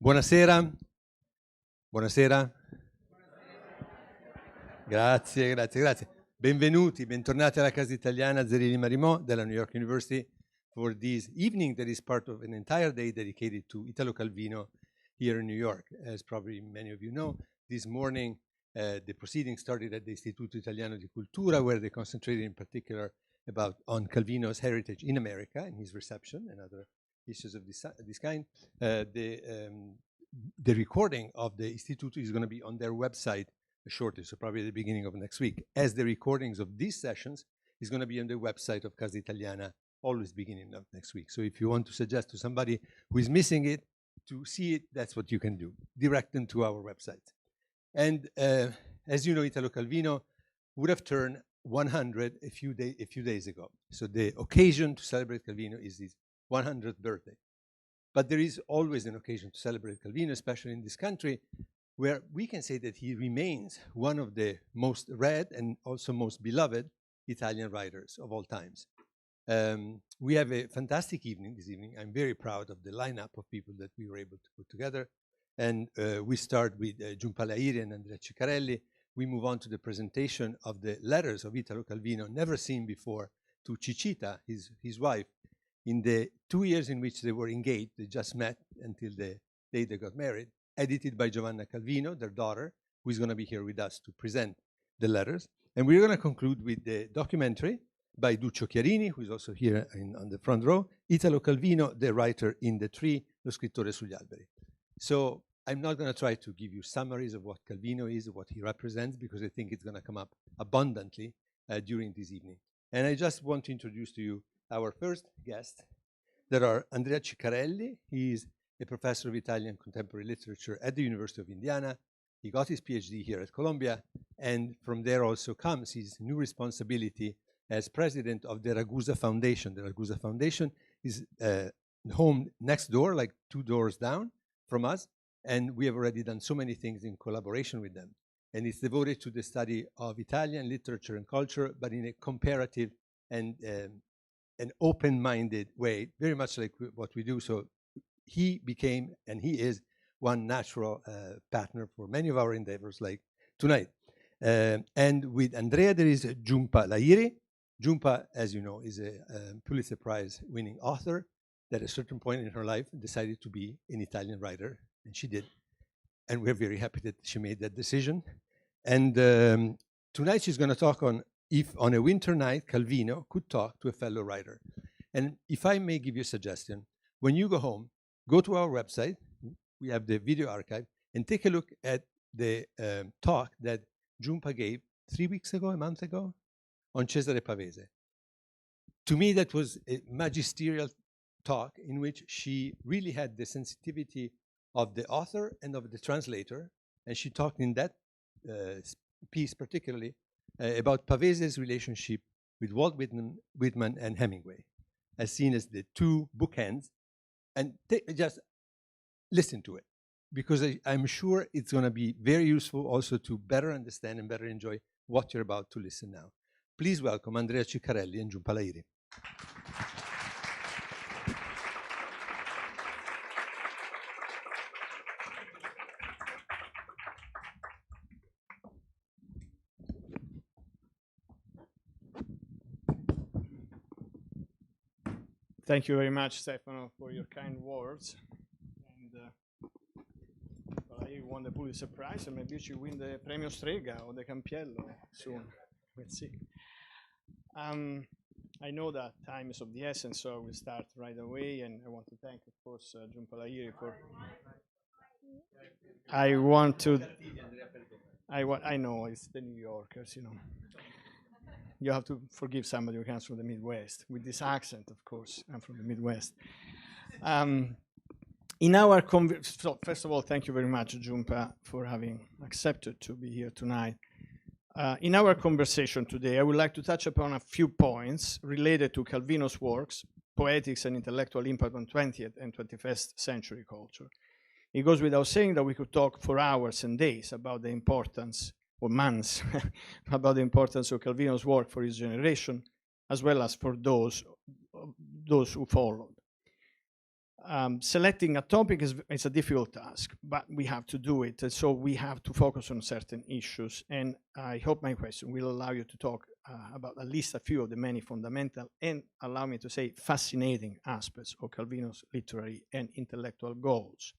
Buonasera. Buonasera. Grazie, grazie, grazie. Benvenuti, bentornati alla casa italiana zerilli-marimò della New York University for this evening that is part of an entire day dedicated to Italo Calvino here in New York. As probably many of you know, this morning the proceedings started at the Istituto Italiano di Cultura, where they concentrated in particular on Calvino's heritage in America and his reception and other issues of this kind. The recording of the Istituto is going to be on their website shortly, so probably at the beginning of next week, as the recordings of these sessions is going to be on the website of Casa Italiana, always beginning of next week. So if you want to suggest to somebody who is missing it to see it, that's what you can do. Direct them to our website. And as you know, Italo Calvino would have turned 100 a few days ago. So the occasion to celebrate Calvino is his 100th birthday. But there is always an occasion to celebrate Calvino, especially in this country, where we can say that he remains one of the most read and also most beloved Italian writers of all times. We have a fantastic evening this evening. I'm very proud of the lineup of people that we were able to put together. And we start with Jhumpa Lahiri and Andrea Ciccarelli. We move on to the presentation of the letters of Italo Calvino, never seen before, to Chichita, his wife, in the 2 years in which they were engaged. They just met until the day they got married, edited by Giovanna Calvino, their daughter, who is going to be here with us to present the letters. And we're going to conclude with the documentary by Duccio Chiarini, who is also here on the front row, Italo Calvino, the writer in the tree, lo scrittore sugli alberi. So I'm not going to try to give you summaries of what Calvino is, what he represents, because I think it's going to come up abundantly during this evening. And I just want to introduce to you our first guest. There are Andrea Ciccarelli. He is a professor of Italian contemporary literature at the University of Indiana. He got his PhD here at Columbia, and from there also comes his new responsibility as president of the Ragusa Foundation. The Ragusa Foundation is home next door, like 2 doors down from us, and we have already done so many things in collaboration with them. And it's devoted to the study of Italian literature and culture, but in a comparative and an open-minded way, very much like what we do. So he became, and he is, one natural partner for many of our endeavors, like tonight. And with Andrea, there is Jhumpa Lahiri. Jhumpa, as you know, is a Pulitzer Prize-winning author that at a certain point in her life decided to be an Italian writer, and she did. And we're very happy that she made that decision. And tonight she's going to talk on if on a winter night Calvino could talk to a fellow writer. And if I may give you a suggestion, when you go home, go to our website, we have the video archive, and take a look at the talk that Jhumpa gave 3 weeks ago, a month ago, on Cesare Pavese. To me, that was a magisterial talk in which she really had the sensitivity of the author and of the translator, and she talked in that piece particularly about Pavese's relationship with Walt Whitman and Hemingway, as seen as the two bookends. And just listen to it, because I'm sure it's going to be very useful also to better understand and better enjoy what you're about to listen now. Please welcome Andrea Ciccarelli and Jhumpa Lahiri. Thank you very much, Stefano, for your kind words. And I won the Pulitzer Prize, and maybe you win the Premio Strega or the Campiello soon. Let's see. I know that time is of the essence, so I will start right away. And I want to thank, of course, Jhumpa Lahiri for. I know it's the New Yorkers, you know. You have to forgive somebody who comes from the Midwest with this accent, of course. I'm from the Midwest. In our so first of all, thank you very much, Jhumpa, for having accepted to be here tonight. In our conversation today, I would like to touch upon a few points related to Calvino's works, poetics and intellectual impact on 20th and 21st century culture. It goes without saying that we could talk for hours and days about the importance, or months, about the importance of Calvino's work for his generation, as well as for those who followed. Selecting a topic is a difficult task, but we have to do it. And so we have to focus on certain issues. And I hope my question will allow you to talk about at least a few of the many fundamental and, allow me to say, fascinating aspects of Calvino's literary and intellectual goals.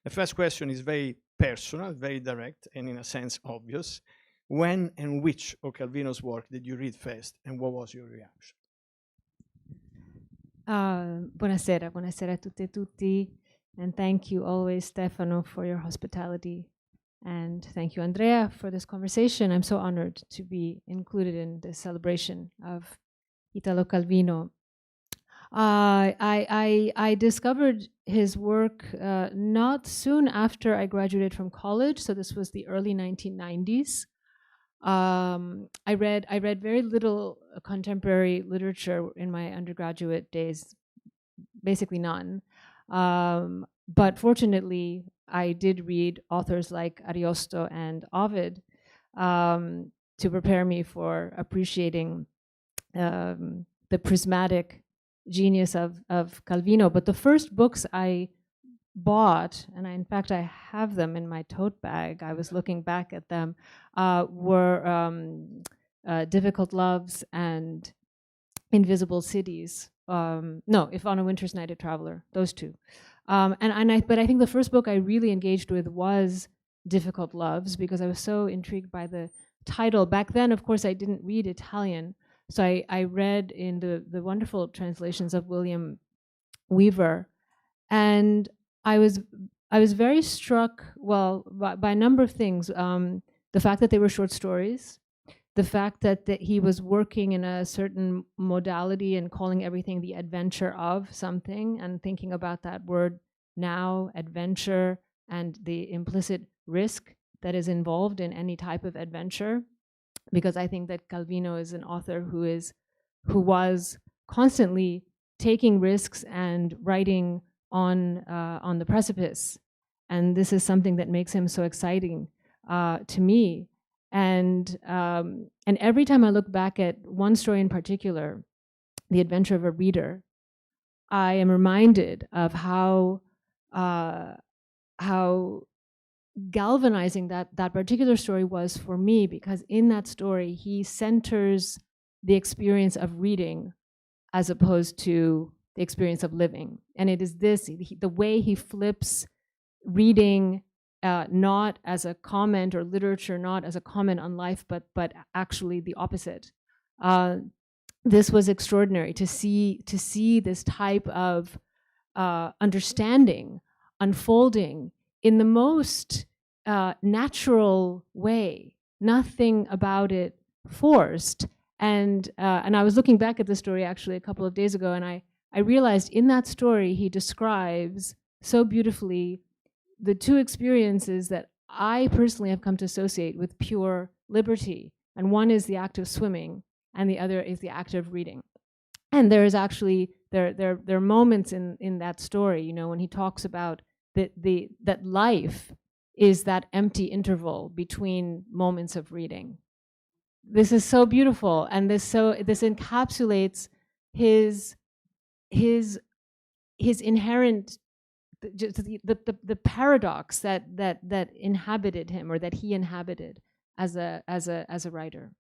The first question is very personal, very direct, and in a sense obvious. When and which of Calvino's work did you read first, and what was your reaction? Buonasera a tutte e tutti, and thank you always, Stefano, for your hospitality, and thank you, Andrea, for this conversation. I'm so honored to be included in this celebration of Italo Calvino. I discovered his work not soon after I graduated from college, so this was the early 1990s. I read very little contemporary literature in my undergraduate days, basically none. But fortunately, I did read authors like Ariosto and Ovid to prepare me for appreciating the prismatic genius of Calvino. But the first books I bought, and in fact I have them in my tote bag, I was looking back at them, were Difficult Loves and Invisible Cities. No, If on a Winter's Night a Traveler, those two. But I think the first book I really engaged with was Difficult Loves, because I was so intrigued by the title. Back then, of course, I didn't read Italian, so I read in the wonderful translations of William Weaver, and I was very struck, well, by a number of things. The fact that they were short stories, the fact that he was working in a certain modality and calling everything the adventure of something, and thinking about that word now, adventure, and the implicit risk that is involved in any type of adventure. Because I think that Calvino is an author who was constantly taking risks and writing on the precipice, and this is something that makes him so exciting to me. And every time I look back at one story in particular, The Adventure of a Reader, I am reminded of how galvanizing that particular story was for me, because in that story he centers the experience of reading as opposed to the experience of living. And it is this, the way he flips reading not as a comment, or literature not as a comment on life, but actually the opposite. This was extraordinary to see this type of understanding unfolding in the most natural way, nothing about it forced. And I was looking back at the story actually a couple of days ago, and I realized in that story he describes so beautifully the two experiences that I personally have come to associate with pure liberty. And one is the act of swimming, and the other is the act of reading. And there is actually, there are moments in that story, you know, when he talks about that life is that empty interval between moments of reading. This is so beautiful, and this encapsulates his inherent, the paradox that inhabited him, or that he inhabited as a writer.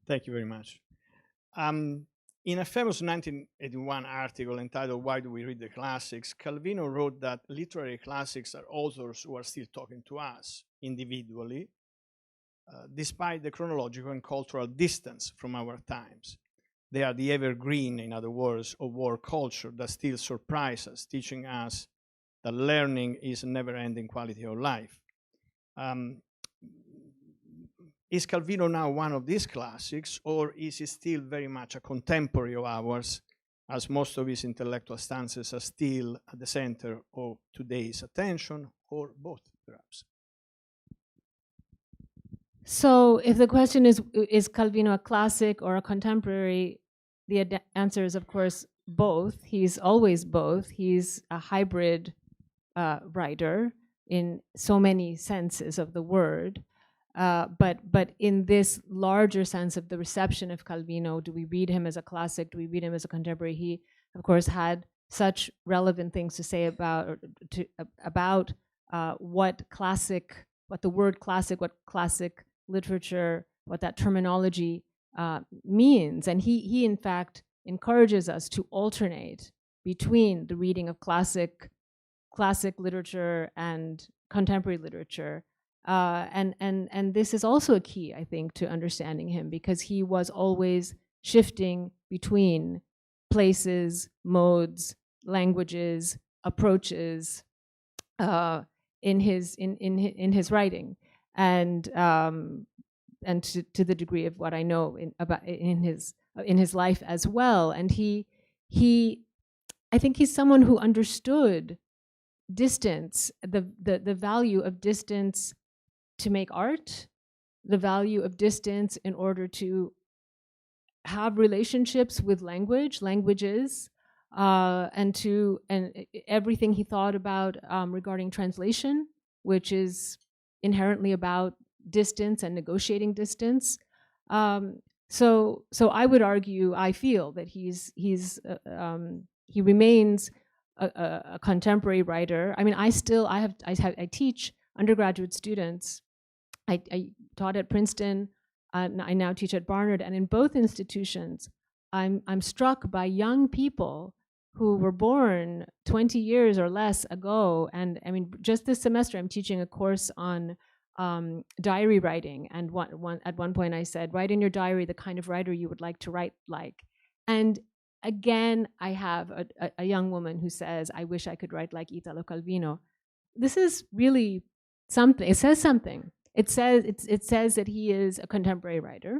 Thank you very much. In a famous 1981 article entitled "Why Do We Read the Classics?", Calvino wrote that literary classics are authors who are still talking to us individually, despite the chronological and cultural distance from our times. They are the evergreen, in other words, of world culture that still surprise us, teaching us that learning is a never-ending quality of life. Is Calvino now one of these classics, or is he still very much a contemporary of ours, as most of his intellectual stances are still at the center of today's attention, or both, perhaps? So if the question is Calvino a classic or a contemporary, the answer is, of course, both. He's always both. He's a hybrid writer in so many senses of the word. But in this larger sense of the reception of Calvino, do we read him as a classic? Do we read him as a contemporary? of course, had such relevant things to say about what the word classic, what classic literature, what that terminology means. And he in fact encourages us to alternate between the reading of classic literature and contemporary literature. And this is also a key, I think, to understanding him, because he was always shifting between places, modes, languages, approaches in his writing, and to the degree of what I know in his life as well. And I think he's someone who understood distance, the value of distance to make art, the value of distance in order to have relationships with languages, and everything he thought about regarding translation, which is inherently about distance and negotiating distance. So I would argue, I feel that he remains a contemporary writer. I mean, I teach undergraduate students. I taught at Princeton. I now teach at Barnard, and in both institutions, I'm struck by young people who were born 20 years or less ago. And I mean, just this semester, I'm teaching a course on diary writing. And at one point, I said, write in your diary the kind of writer you would like to write like. And again, I have a young woman who says, I wish I could write like Italo Calvino. This is really something. It says something. It says that he is a contemporary writer,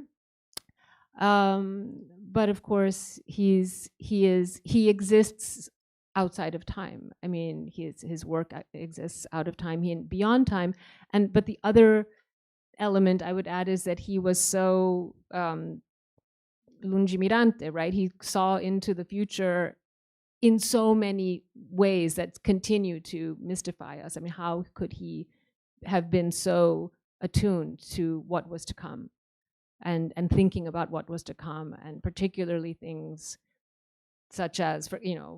but of course he exists outside of time. I mean, his work exists out of time, beyond time, but the other element I would add is that he was so lungimirante, right? He saw into the future in so many ways that continue to mystify us. I mean, how could he have been so attuned to what was to come, and thinking about what was to come, and particularly things such as,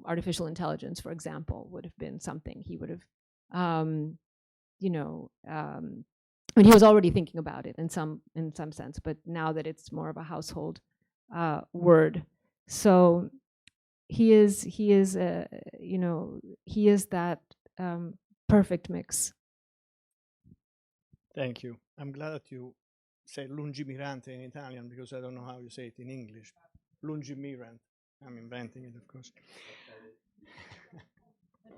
artificial intelligence, for example, would have been something he would have, I mean, he was already thinking about it in some sense, but now that it's more of a household word. So he is that perfect mix. Thank you. I'm glad that you say lungimirante in Italian, because I don't know how you say it in English. Lungimirant. I'm inventing it, of course.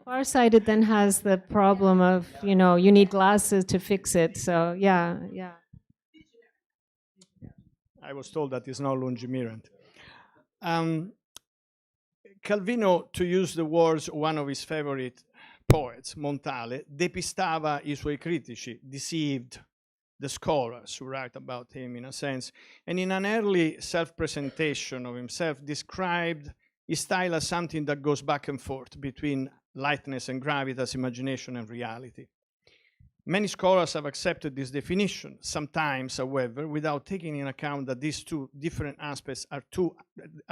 Farsighted then has the problem of, you need glasses to fix it. So yeah. I was told that it's not lungimirant. Calvino, to use the words of one of his favorite poets, Montale, depistava I suoi critici, deceived the scholars who write about him, in a sense, and in an early self-presentation of himself described his style as something that goes back and forth between lightness and gravitas, imagination and reality. Many scholars have accepted this definition, sometimes, however, without taking into account that these two different aspects are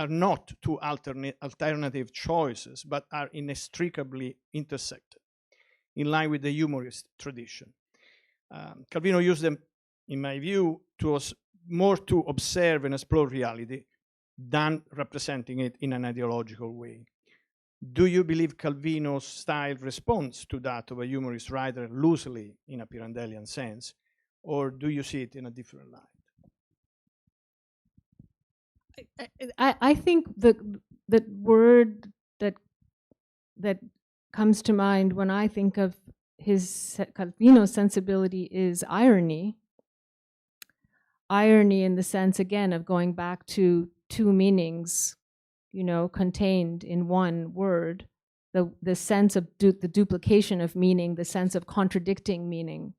not two alternative choices, but are inextricably intersected, in line with the humorist tradition. Calvino used them, in my view, more to observe and explore reality than representing it in an ideological way. Do you believe Calvino's style responds to that of a humorist writer loosely in a Pirandellian sense, or do you see it in a different light? I think the word that comes to mind when I think of Calvino's sensibility is irony. Irony in the sense, again, of going back to two meanings, contained in one word, the sense of the duplication of meaning, the sense of contradicting meaning,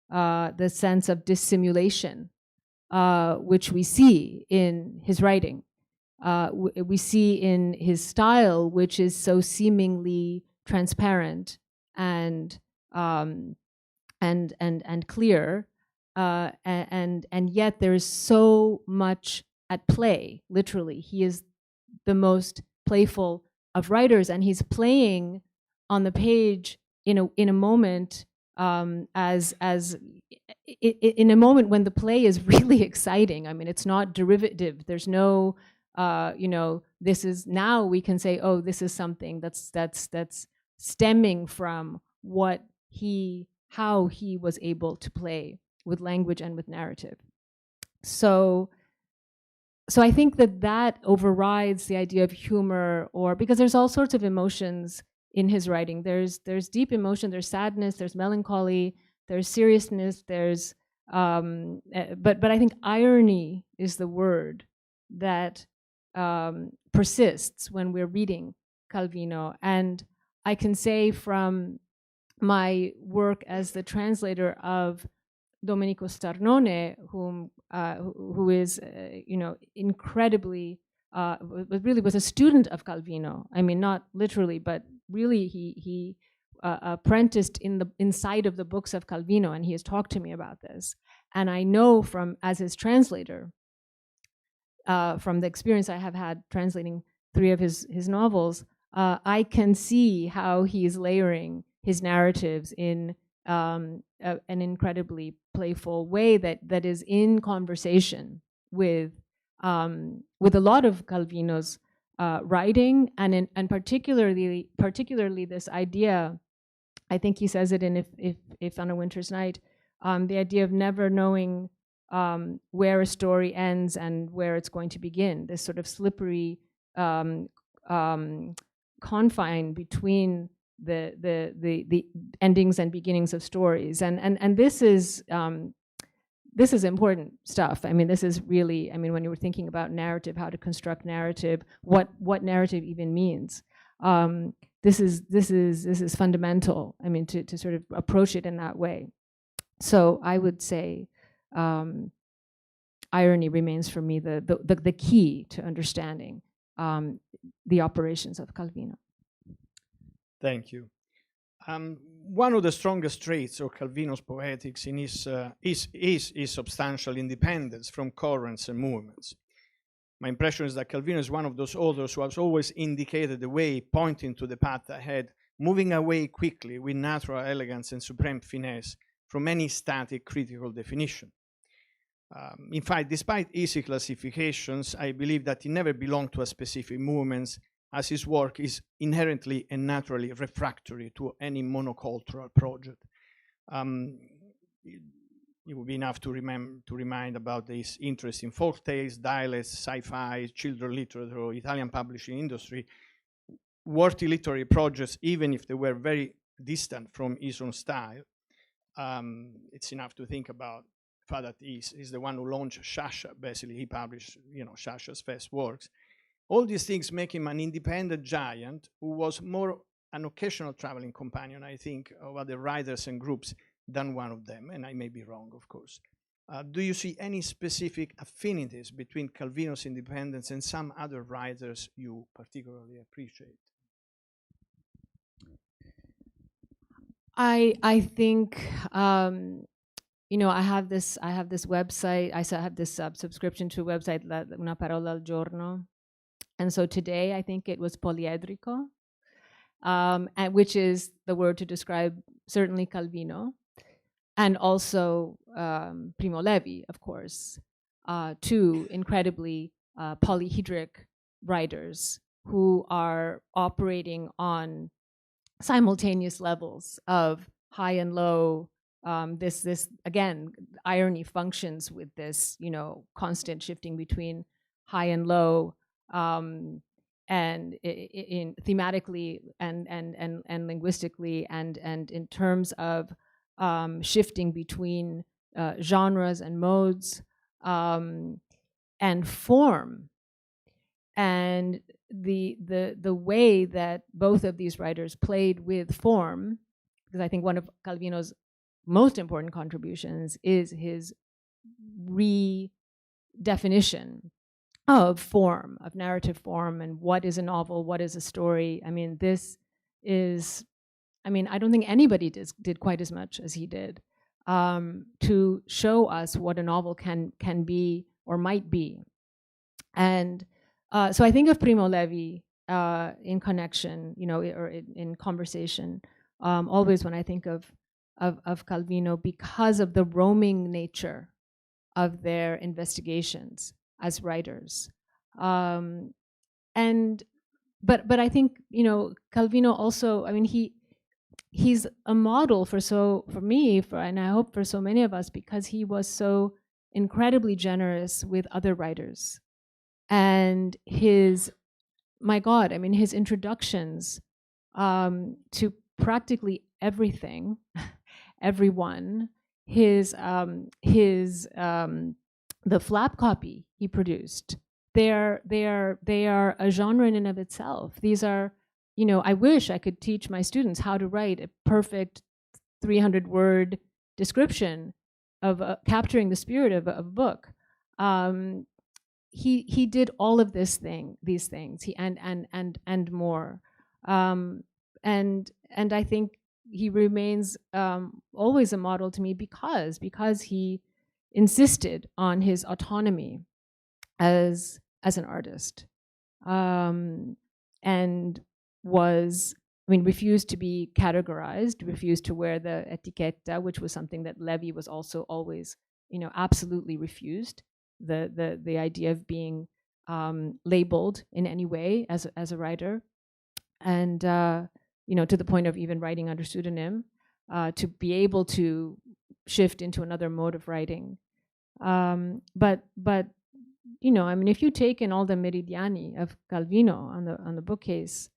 the sense of dissimulation, which we see in his writing. We see in his style, which is so seemingly transparent and clear, and yet there is so much at play. Literally, he is the most playful writers, and he's playing on the page in a moment as in a moment when the play is really exciting. I mean, it's not derivative. There's no this is, now we can say, oh, this is something that's stemming from how he was able to play with language and with narrative. So I think that overrides the idea of humor, or because there's all sorts of emotions in his writing. There's deep emotion, there's sadness, there's melancholy, there's seriousness, there's but I think irony is the word that persists when we're reading Calvino. And I can say from my work as the translator of Domenico Starnone, who is incredibly really was a student of Calvino. I mean, not literally, but really he apprenticed inside of the books of Calvino, and he has talked to me about this. And I know as his translator, from the experience I have had translating 3 of his novels, I can see how he is layering his narratives in an incredibly playful way that is in conversation with a lot of Calvino's writing, and particularly this idea. I think he says it in If on a Winter's Night, the idea of never knowing where a story ends and where it's going to begin. This sort of slippery confine between the endings and beginnings of stories, and this is important stuff. I mean, this is really, I mean, when you were thinking about narrative, how to construct narrative, what narrative even means. This is fundamental. I mean, to sort of approach it in that way. So I would say irony remains for me the key to understanding the operations of Calvino. Thank you. One of the strongest traits of Calvino's poetics is his substantial independence from currents and movements. My impression is that Calvino is one of those authors who has always indicated the way, pointing to the path ahead, moving away quickly with natural elegance and supreme finesse from any static critical definition. In fact, despite easy classifications, I believe that he never belonged to a specific movement, as his work is inherently and naturally refractory to any monocultural project. It would be enough to remind about his interest in folk tales, dialects, sci-fi, children's literature, or Italian publishing industry, worthy literary projects, even if they were very distant from his own style. It's enough to think about the fact that he's the one who launched Sciascia. Basically, he published, Sciascia's first works. All these things make him an independent giant who was more an occasional traveling companion, I think, of other writers and groups than one of them, and I may be wrong, of course. Do you see any specific affinities between Calvino's independence and some other writers you particularly appreciate? I think I have this website. I have this subscription to a website, Una Parola al Giorno. And so today, I think it was poliedrico, which is the word to describe certainly Calvino, and also Primo Levi, of course, 2 incredibly polyhedric writers who are operating on simultaneous levels of high and low. This again, irony functions with this, constant shifting between high and low. And in thematically and linguistically and in terms of shifting between genres and modes and form, and the way that both of these writers played with form, because I think one of Calvino's most important contributions is his redefinition of form, of narrative form, and what is a novel, what is a story. I mean, I don't think anybody did quite as much as he did to show us what a novel can be or might be. And so I think of Primo Levi in connection, or in conversation, always when I think of Calvino, because of the roaming nature of their investigations as writers. But I think, Calvino also, I mean, he's a model for me, and I hope for so many of us, because he was so incredibly generous with other writers. And my God, I mean, his introductions to practically everything, everyone, the flap copy he produced, they are a genre in and of itself. These are, I wish I could teach my students how to write a perfect 300-word description of capturing the spirit of a book. He did all of these things, and more, and I think he remains always a model to me because he insisted on his autonomy as an artist, and refused to be categorized, refused to wear the etichetta, which was something that Levi was also always, absolutely refused. The idea of being labeled in any way as a writer, and to the point of even writing under pseudonym, to be able to shift into another mode of writing. But if you take in all the meridiani of Calvino on the bookcase,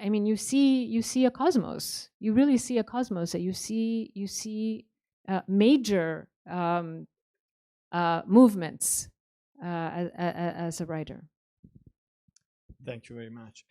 I mean, you see a cosmos. You really see a cosmos. That you see major movements as a writer. Thank you very much.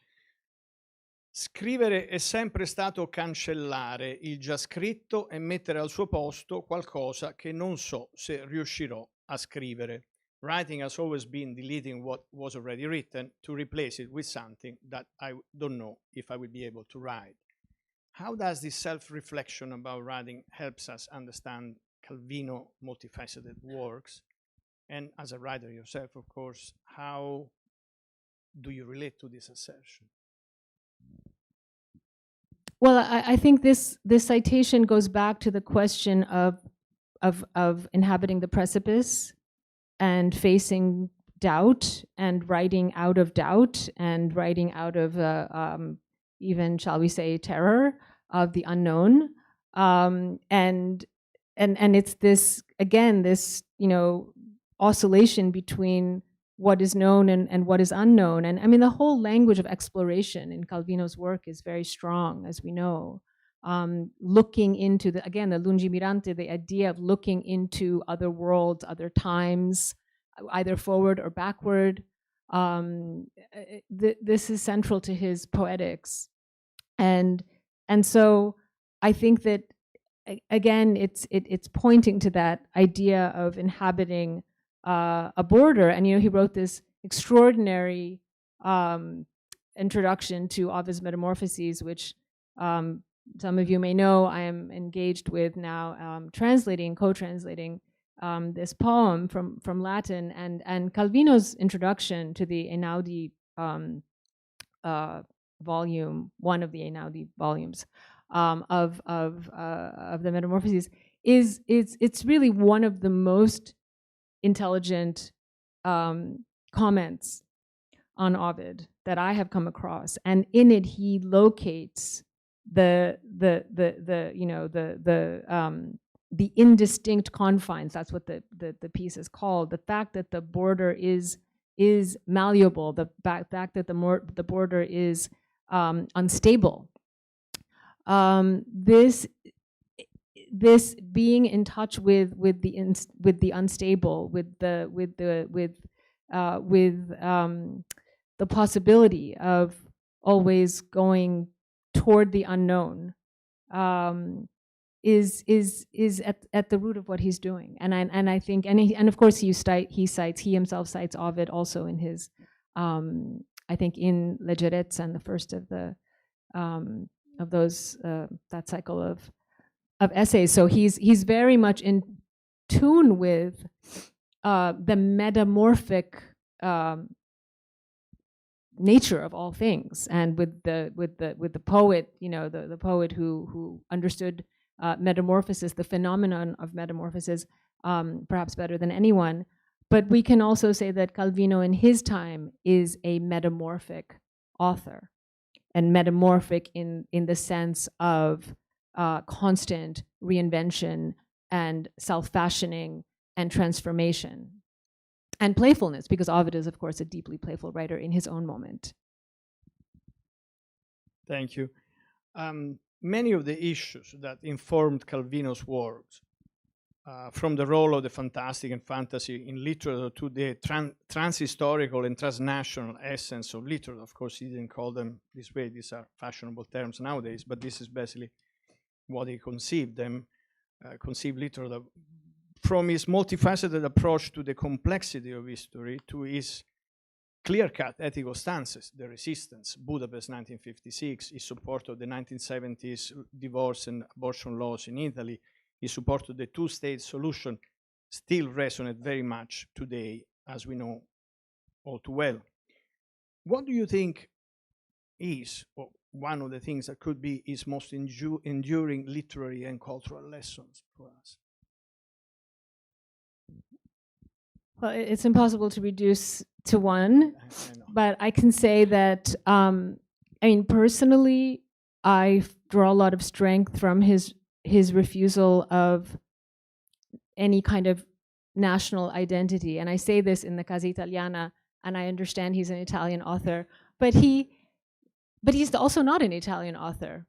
Scrivere è sempre stato cancellare il già scritto e mettere al suo posto qualcosa che non so se riuscirò a scrivere. Writing has always been deleting what was already written to replace it with something that I don't know if I will be able to write. How does this self-reflection about writing helps us understand Calvino multifaceted works? And as a writer yourself, of course, how do you relate to this assertion? Well, I think this citation goes back to the question of inhabiting the precipice and facing doubt and writing out of doubt and writing out of even, shall we say, terror of the unknown. And it's this, again, this, oscillation between what is known and what is unknown. And I mean, the whole language of exploration in Calvino's work is very strong, as we know. Looking into the lungimirante, the idea of looking into other worlds, other times, either forward or backward. This is central to his poetics. And so I think that, again, it's pointing to that idea of inhabiting a border. And he wrote this extraordinary introduction to Ovid's Metamorphoses, which some of you may know I am engaged with now, co-translating this poem from Latin, and Calvino's introduction to the Einaudi volume, one of the Einaudi volumes of the Metamorphoses, it's really one of the most intelligent comments on Ovid that I have come across, and in it he locates the indistinct confines. That's what the piece is called. The fact that the border is malleable. The fact that the border is unstable. This being in touch with the unstable, with the possibility of always going toward the unknown, is at the root of what he's doing. And I think, and of course he himself cites Ovid also in his I think in Leggerezza, and the first of those that cycle of essays. So he's very much in tune with the metamorphic nature of all things, and with the poet, the poet who understood metamorphosis, the phenomenon of metamorphosis, perhaps better than anyone. But we can also say that Calvino in his time is a metamorphic author, and metamorphic in the sense of constant reinvention and self-fashioning and transformation. And playfulness, because Ovid is, of course, a deeply playful writer in his own moment. Thank you. Many of the issues that informed Calvino's works, from the role of the fantastic and fantasy in literature to the transhistorical and transnational essence of literature. Of course, he didn't call them this way. These are fashionable terms nowadays, but this is basically what he conceived them, conceived literature. From his multifaceted approach to the complexity of history to his clear-cut ethical stances, the resistance, Budapest 1956, his support of the 1970s divorce and abortion laws in Italy, his support of the two-state solution still resonate very much today, as we know all too well. What do you think is, or one of the things that could be his most enduring literary and cultural lessons for us? Well, it's impossible to reduce to one, but I can say that, personally, I draw a lot of strength from his refusal of any kind of national identity. And I say this in the Casa Italiana, and I understand he's an Italian author, but he's also not an Italian author,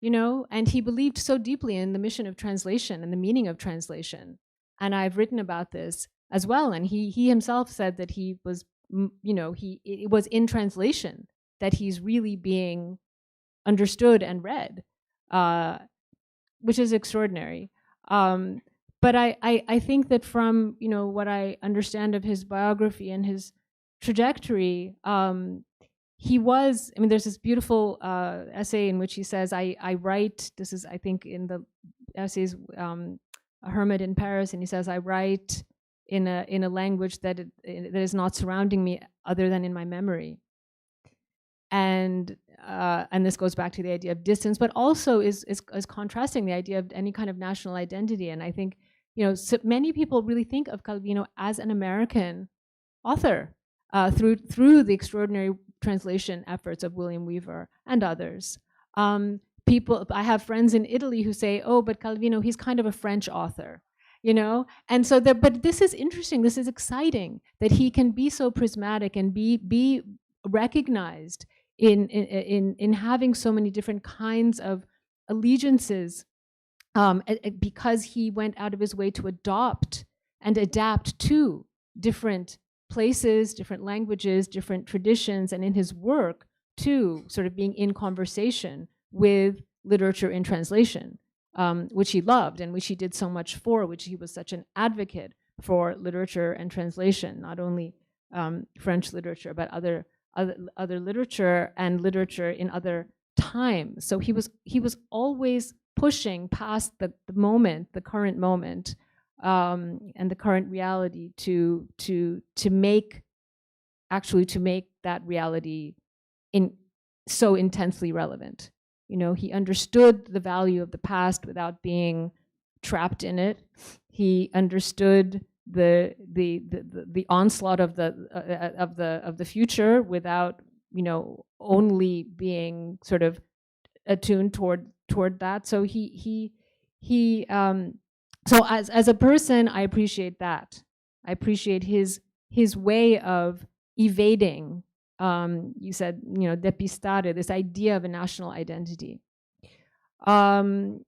and he believed so deeply in the mission of translation and the meaning of translation. And I've written about this as well, and he himself said that he was, it was in translation that he's really being understood and read, which is extraordinary. But I think that from what I understand of his biography and his trajectory, he was, there's this beautiful essay in which he says, I write, this is I think in the essays, A Hermit in Paris, and he says, I write in a language that is not surrounding me other than in my memory. And this goes back to the idea of distance, but also is contrasting the idea of any kind of national identity. And I think, so many people really think of Calvino as an American author through the extraordinary translation efforts of William Weaver and others. I have friends in Italy who say, oh, but Calvino, he's kind of a French author. And so but this is interesting, this is exciting, that he can be so prismatic and be recognized in having so many different kinds of allegiances, because he went out of his way to adopt and adapt to different places, different languages, different traditions, and in his work too, sort of being in conversation with literature in translation. Which he loved and which he did so much for, which he was such an advocate for literature and translation, not only French literature, but other literature and literature in other times. So he was always pushing past the moment, the current moment, and the current reality to make that reality so intensely relevant. He understood the value of the past without being trapped in it. He understood the onslaught of the future without only being sort of attuned toward that. So so as a person, I appreciate that. I appreciate his way of evading. You said, depistare, this idea of a national identity. And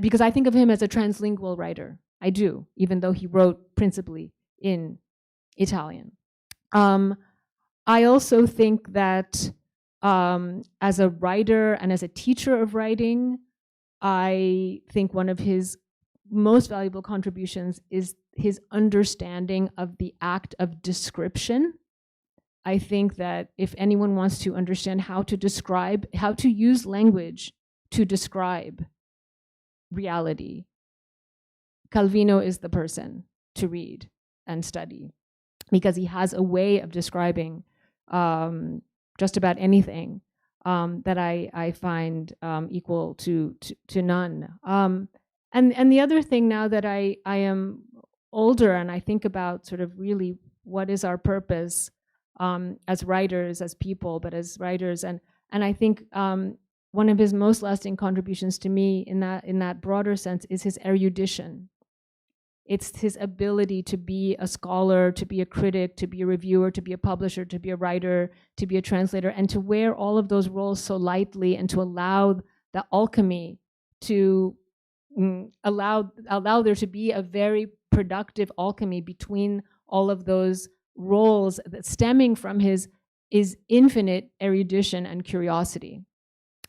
because I think of him as a translingual writer, I do, even though he wrote principally in Italian. I also think that as a writer and as a teacher of writing, I think one of his most valuable contributions is his understanding of the act of description. I think that if anyone wants to understand how to use language to describe reality, Calvino is the person to read and study, because he has a way of describing just about anything that I find equal to none. And the other thing, now that I am older and I think about sort of really what is our purpose as writers, as people, but as writers, and I think one of his most lasting contributions to me in that broader sense is his erudition. It's his ability to be a scholar, to be a critic, to be a reviewer, to be a publisher, to be a writer, to be a translator, and to wear all of those roles so lightly, and to allow the alchemy to allow there to be a very productive alchemy between all of those roles, that stemming from his infinite erudition and curiosity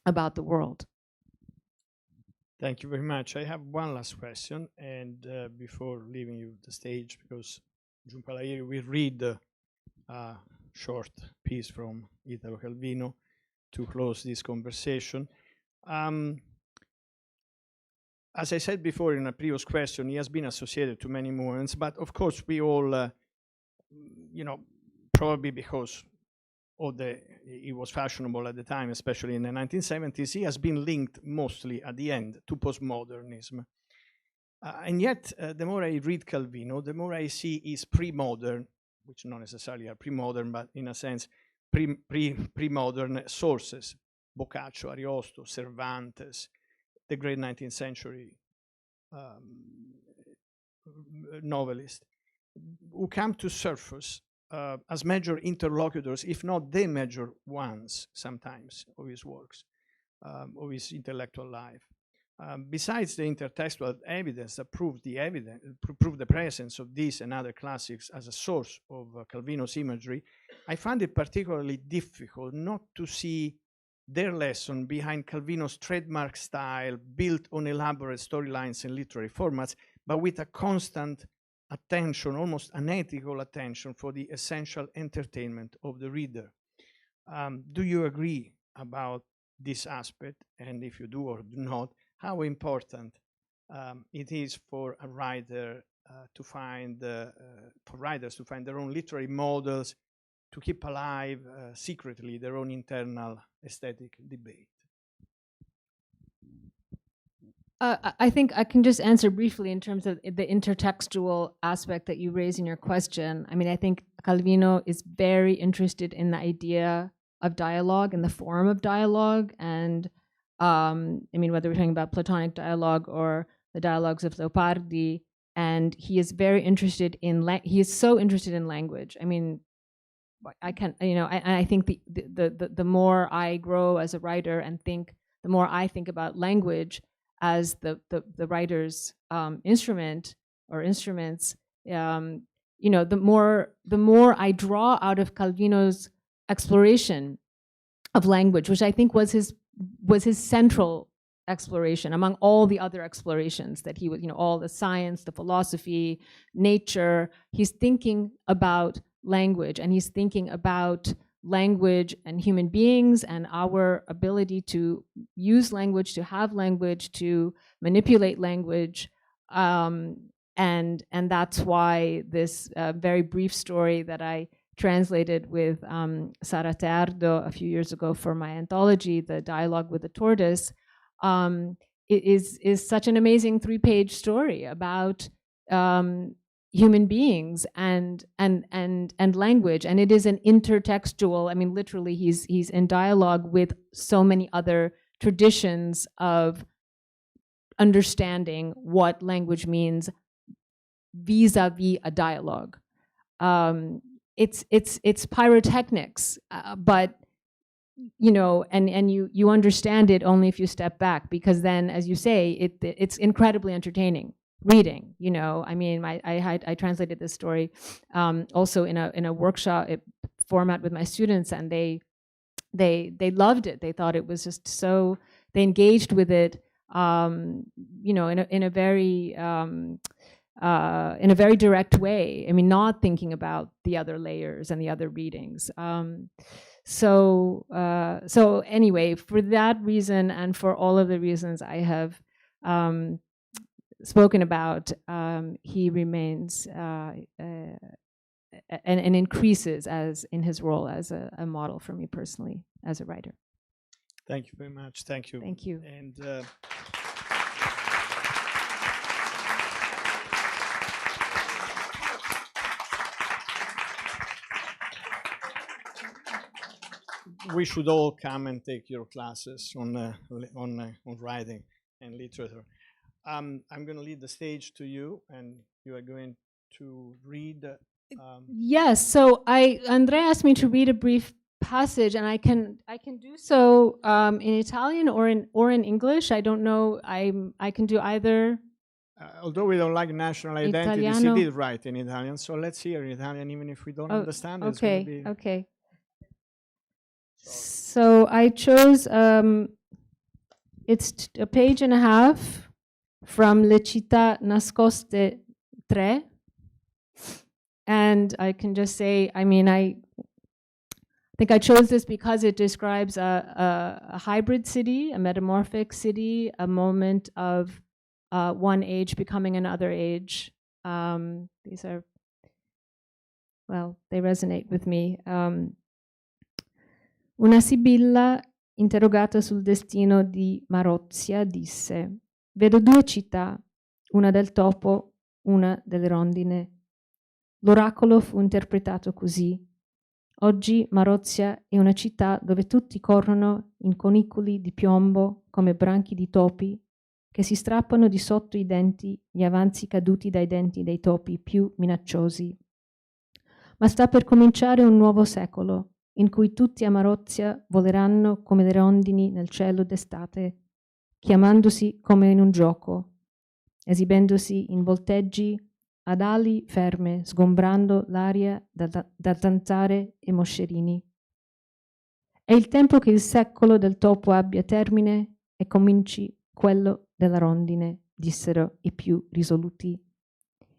about the world. Thank you very much. I have one last question, and before leaving you the stage, because Jhumpa Lahiri will read a short piece from Italo Calvino to close this conversation. As I said before in a previous question, he has been associated to many movements, but of course we all, probably because it was fashionable at the time, especially in the 1970s, he has been linked mostly at the end to postmodernism. And yet, the more I read Calvino, the more I see his pre-modern, which not necessarily are pre-modern, but in a sense, pre-modern sources. Boccaccio, Ariosto, Cervantes, the great 19th century novelist, who come to surface as major interlocutors, if not the major ones, sometimes, of his works, of his intellectual life. Besides the intertextual evidence that prove the presence of these and other classics as a source of Calvino's imagery, I find it particularly difficult not to see their lesson behind Calvino's trademark style, built on elaborate storylines and literary formats, but with a constant attention, almost unethical attention, for the essential entertainment of the reader. Do you agree about this aspect? And if you do or do not, how important it is for a writer to find, for writers to find their own literary models, to keep alive secretly their own internal aesthetic debate? I think I can just answer briefly in terms of the intertextual aspect that you raise in your question. I mean, I think Calvino is very interested in the idea of dialogue and the form of dialogue. And I mean, whether we're talking about Platonic dialogue or the dialogues of Leopardi, and he is very interested in, he is so interested in language. I mean, I can, I think the more I grow as a writer and think, the more I think about language as the writer's instrument or instruments, the more I draw out of Calvino's exploration of language, which I think was his central exploration among all the other explorations that he would, all the science, the philosophy, nature. He's thinking about language, and he's thinking about language and human beings and our ability to use language, to have language, to manipulate language. And that's why this very brief story that I translated with Sara Teardo a few years ago for my anthology, The Dialogue with the Tortoise, is such an amazing 3-page story about human beings and language, and it is an intertextual. I mean, literally, he's in dialogue with so many other traditions of understanding what language means vis-a-vis a dialogue. It's pyrotechnics, but and you understand it only if you step back, because then, as you say, it's incredibly entertaining reading. I mean, I translated this story also in a workshop format with my students, and they loved it. They thought it was just so, they engaged with it in a very direct way. I mean, not thinking about the other layers and the other readings. So anyway, for that reason and for all of the reasons I have spoken about, he remains and increases as in his role as a model for me personally as a writer. Thank you very much. Thank you. Thank you. And we should all come and take your classes on writing and literature. I'm going to leave the stage to you, and you are going to read. Yes. So Andrea asked me to read a brief passage, and I can do so in Italian or in English. I don't know. I can do either. Although we don't like national identities, Italiano. he did write in Italian, so let's hear in Italian, even if we don't understand. Okay. Okay. So I chose. It's a page and a half from Le città nascoste 3. And I can just say, I mean, I think I chose this because it describes a hybrid city, a metamorphic city, a moment of one age becoming another age. These are, well, they resonate with me. Una sibilla interrogata sul destino di Marozia disse: vedo 2 città, una del topo, una delle rondine. L'oracolo fu interpretato così: oggi Marozia è una città dove tutti corrono in conicoli di piombo come branchi di topi che si strappano di sotto i denti gli avanzi caduti dai denti dei topi più minacciosi. Ma sta per cominciare un nuovo secolo in cui tutti a Marozia voleranno come le rondini nel cielo d'estate, chiamandosi come in un gioco, esibendosi in volteggi ad ali ferme, sgombrando l'aria da zanzare e moscerini. È il tempo che il secolo del topo abbia termine e cominci quello della rondine, dissero i più risoluti.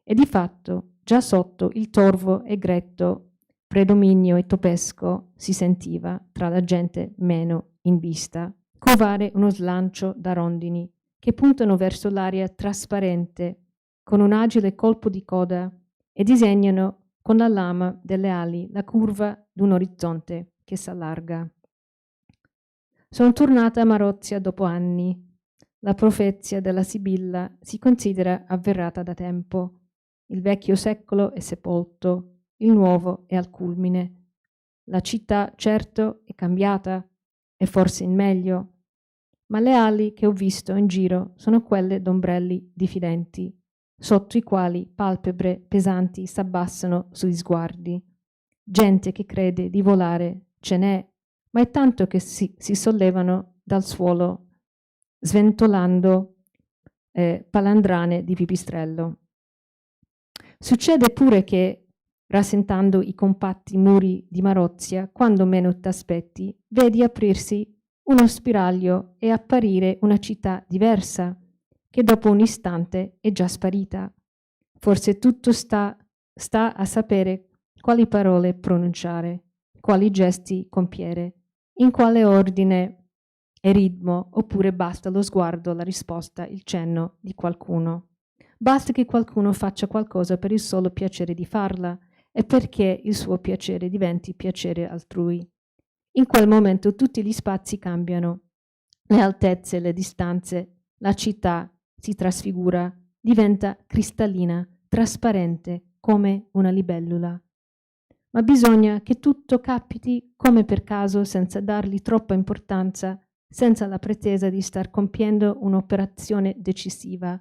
E di fatto, già sotto il torvo e gretto predominio e topesco si sentiva tra la gente meno in vista covare uno slancio da rondini che puntano verso l'aria trasparente con un agile colpo di coda e disegnano con la lama delle ali la curva d'un orizzonte che s'allarga. Sono tornata a Marozia dopo anni. La profezia della Sibilla si considera avverata da tempo. Il vecchio secolo è sepolto, il nuovo è al culmine. La città, certo, è cambiata, e forse in meglio, ma le ali che ho visto in giro sono quelle d'ombrelli diffidenti, sotto i quali palpebre pesanti s'abbassano sugli sguardi. Gente che crede di volare ce n'è, ma è tanto che si sollevano dal suolo sventolando palandrane di pipistrello. Succede pure che, rasentando i compatti muri di Marozia, quando meno t'aspetti, vedi aprirsi uno spiraglio e apparire una città diversa, che dopo un istante è già sparita. Forse tutto sta a sapere quali parole pronunciare, quali gesti compiere, in quale ordine e ritmo, oppure basta lo sguardo, la risposta, il cenno di qualcuno. Basta che qualcuno faccia qualcosa per il solo piacere di farla e perché il suo piacere diventi piacere altrui. In quel momento tutti gli spazi cambiano, le altezze, le distanze, la città si trasfigura, diventa cristallina, trasparente come una libellula. Ma bisogna che tutto capiti come per caso, senza dargli troppa importanza, senza la pretesa di star compiendo un'operazione decisiva,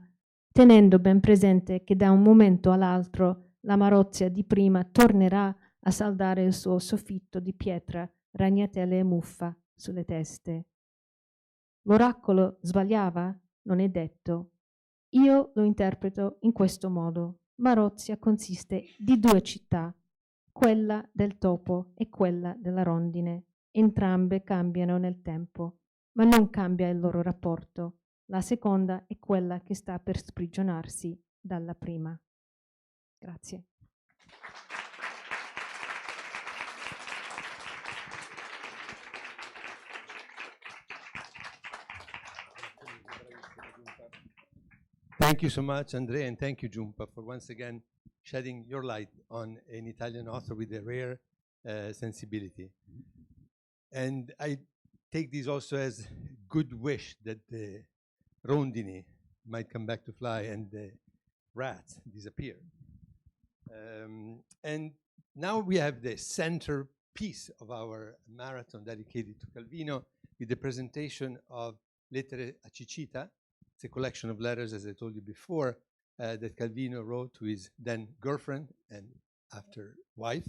tenendo ben presente che da un momento all'altro la Marozia di prima tornerà a saldare il suo soffitto di pietra, ragnatele e muffa sulle teste. L'oracolo sbagliava? Non è detto. Io lo interpreto in questo modo. Marozia consiste di 2 città, quella del topo e quella della rondine. Entrambe cambiano nel tempo, ma non cambia il loro rapporto. La seconda è quella che sta per sprigionarsi dalla prima. Grazie. Thank you so much, Andrea, and thank you, Jhumpa, for once again shedding your light on an Italian author with a rare sensibility. And I take these also as good wish that the rondini might come back to fly and the rats disappear. And now we have the centerpiece of our marathon dedicated to Calvino with the presentation of Lettere a Chichita. It's a collection of letters, as I told you before, that Calvino wrote to his then girlfriend and after wife,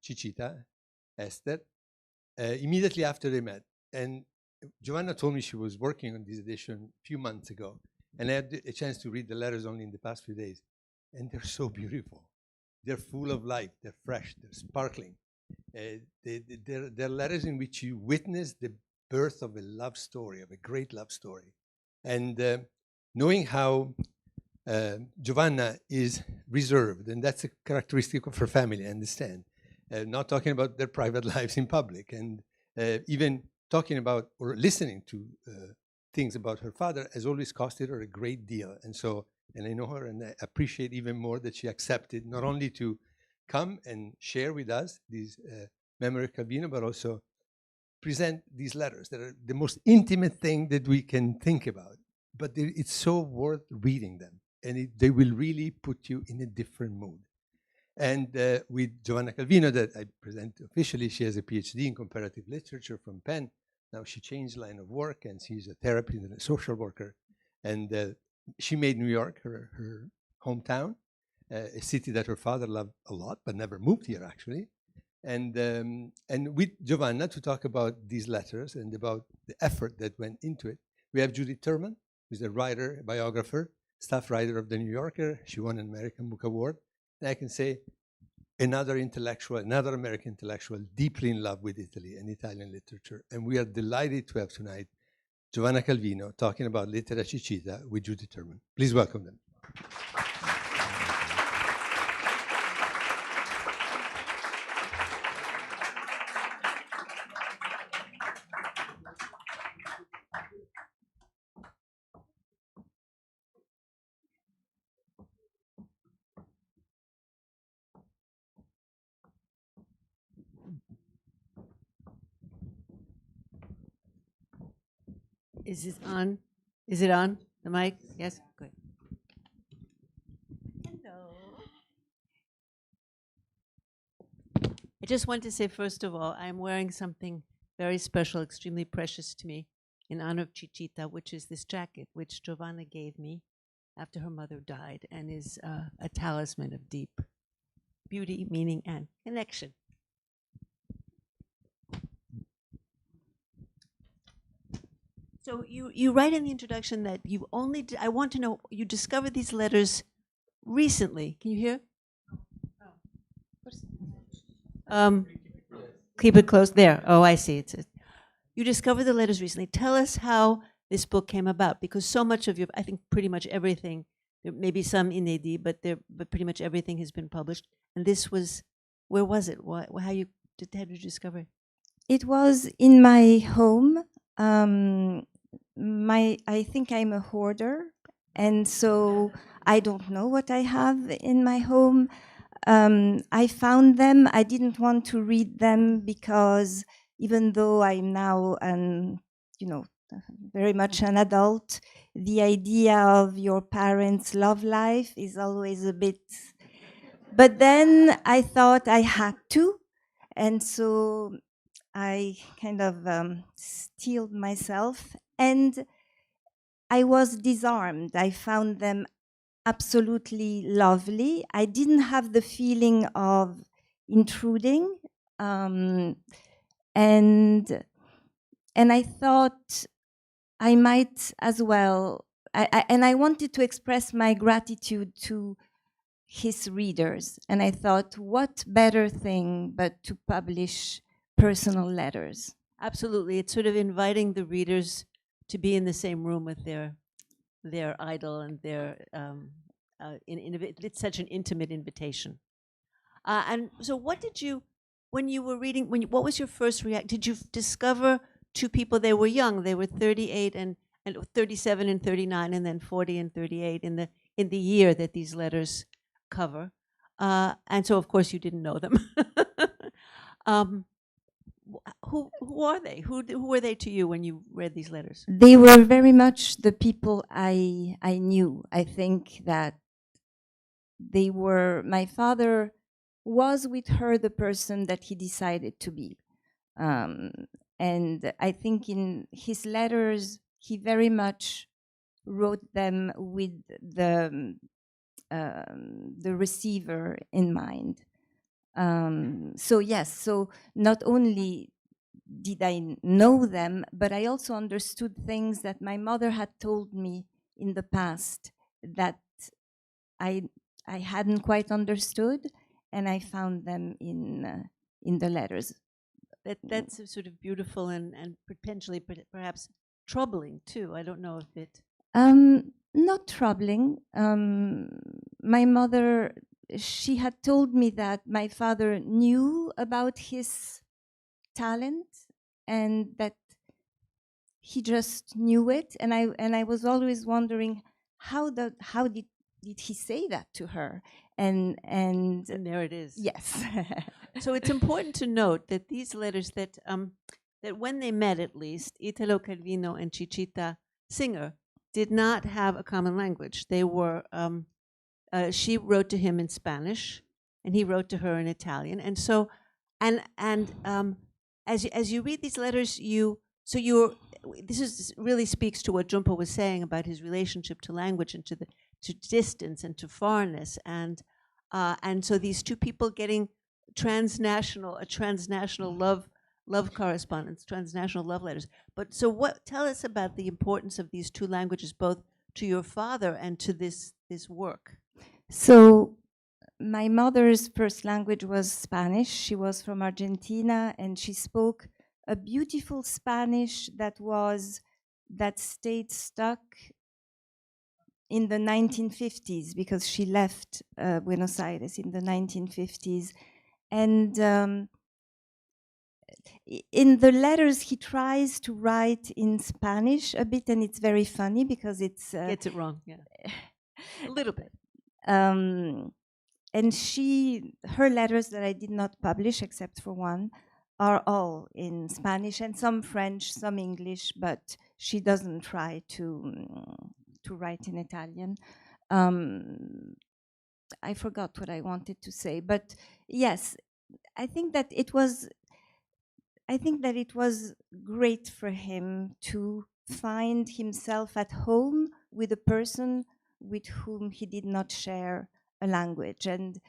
Chichita, Esther, immediately after they met. And Giovanna told me she was working on this edition a few months ago, and I had a chance to read the letters only in the past few days. And they're so beautiful. They're full of life, they're fresh, they're sparkling. They're letters in which you witness the birth of a love story, of a great love story. And knowing how Giovanna is reserved, and that's a characteristic of her family, I understand. Not talking about their private lives in public, and even talking about or listening to things about her father has always costed her a great deal. And so, and I know her, and I appreciate even more that she accepted not only to come and share with us these memory of Calvino, but also present these letters that are the most intimate thing that we can think about. But it's so worth reading them, and they will really put you in a different mood. And with Giovanna Calvino, that I present officially, she has a PhD in comparative literature from Penn. Now she changed line of work, and she's a therapist and a social worker. And she made New York her hometown, a city that her father loved a lot, but never moved here, actually. And with Giovanna to talk about these letters and about the effort that went into it, we have Judith Thurman, who's a writer, a biographer, staff writer of The New Yorker. She won an American Book Award. And I can say another intellectual, another American intellectual, deeply in love with Italy and Italian literature. And we are delighted to have tonight Giovanna Calvino talking about Lettere a Chichita with Judith Thurman. Please welcome them. Is it on? Is it on? The mic? Yes? Good. Hello. I just want to say, first of all, I'm wearing something very special, extremely precious to me, in honor of Chichita, which is this jacket, which Giovanna gave me after her mother died, and is a talisman of deep beauty, meaning, and connection. So you write in the introduction that you only, I want to know, you discovered these letters recently. Can you hear? Keep it close. There. Oh, I see. You discovered the letters recently. Tell us how this book came about, because so much of your, I think pretty much everything, there may be some inédit, but pretty much everything has been published. And this was, where was it? How did you discover it? It was in my home. I think I'm a hoarder, and so I don't know what I have in my home. I found them. I didn't want to read them because even though I'm now very much an adult, the idea of your parents' love life is always a bit. But then I thought I had to, and so I kind of steeled myself, and I was disarmed. I found them absolutely lovely. I didn't have the feeling of intruding, and I thought I might as well. And I wanted to express my gratitude to his readers, and I thought, what better thing but to publish personal letters. Absolutely. It's sort of inviting the readers to be in the same room with their idol, and it's such an intimate invitation. And so what did you, when you were reading, what was your first reaction? Did you discover two people? They were young. They were 38 and 37 and 39, and then 40 and 38 in the year that these letters cover. And so, of course, you didn't know them. Who are they? Who were they to you when you read these letters? They were very much the people I knew. I think that they were, my father was with her the person that he decided to be. And I think in his letters, he very much wrote them with the receiver in mind. So yes, so not only did I know them, but I also understood things that my mother had told me in the past that I hadn't quite understood, and I found them in the letters. That's sort of beautiful and potentially perhaps troubling too. I don't know if it. Not troubling. My mother, she had told me that my father knew about his talent and that he just knew it, and I was always wondering how did he say that to her, and there it is. Yes. So it's important to note that these letters that when they met, at least Italo Calvino and Chichita Singer did not have a common language. They were she wrote to him in Spanish, and he wrote to her in Italian, and so as you read these letters, this really speaks to what Jhumpa was saying about his relationship to language and to distance and to foreignness, and so these two people getting transnational love correspondence, transnational love letters. But so tell us about the importance of these two languages, both to your father and to this work. So my mother's first language was Spanish. She was from Argentina, and she spoke a beautiful Spanish that stayed stuck in the 1950s, because she left Buenos Aires in the 1950s. And in the letters, he tries to write in Spanish a bit, and it's very funny because it's... Gets it wrong, yeah. A little bit. And her letters that I did not publish, except for one, are all in Spanish, and some French, some English, but she doesn't try to write in Italian. I forgot what I wanted to say, but yes, I think that it was great for him to find himself at home with a person with whom he did not share a language, and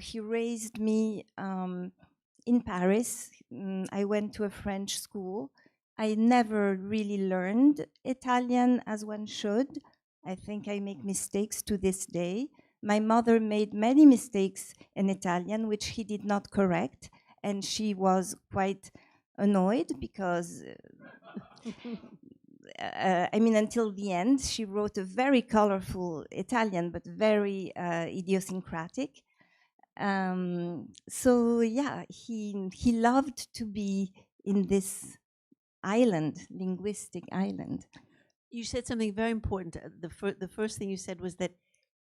he raised me in Paris. I went to a French school. I never really learned Italian as one should. I think I make mistakes to this day. My mother made many mistakes in Italian, which he did not correct, and she was quite annoyed because, until the end, she wrote a very colorful Italian, but very idiosyncratic. So yeah, he loved to be in this linguistic island. You said something very important. The first thing you said was that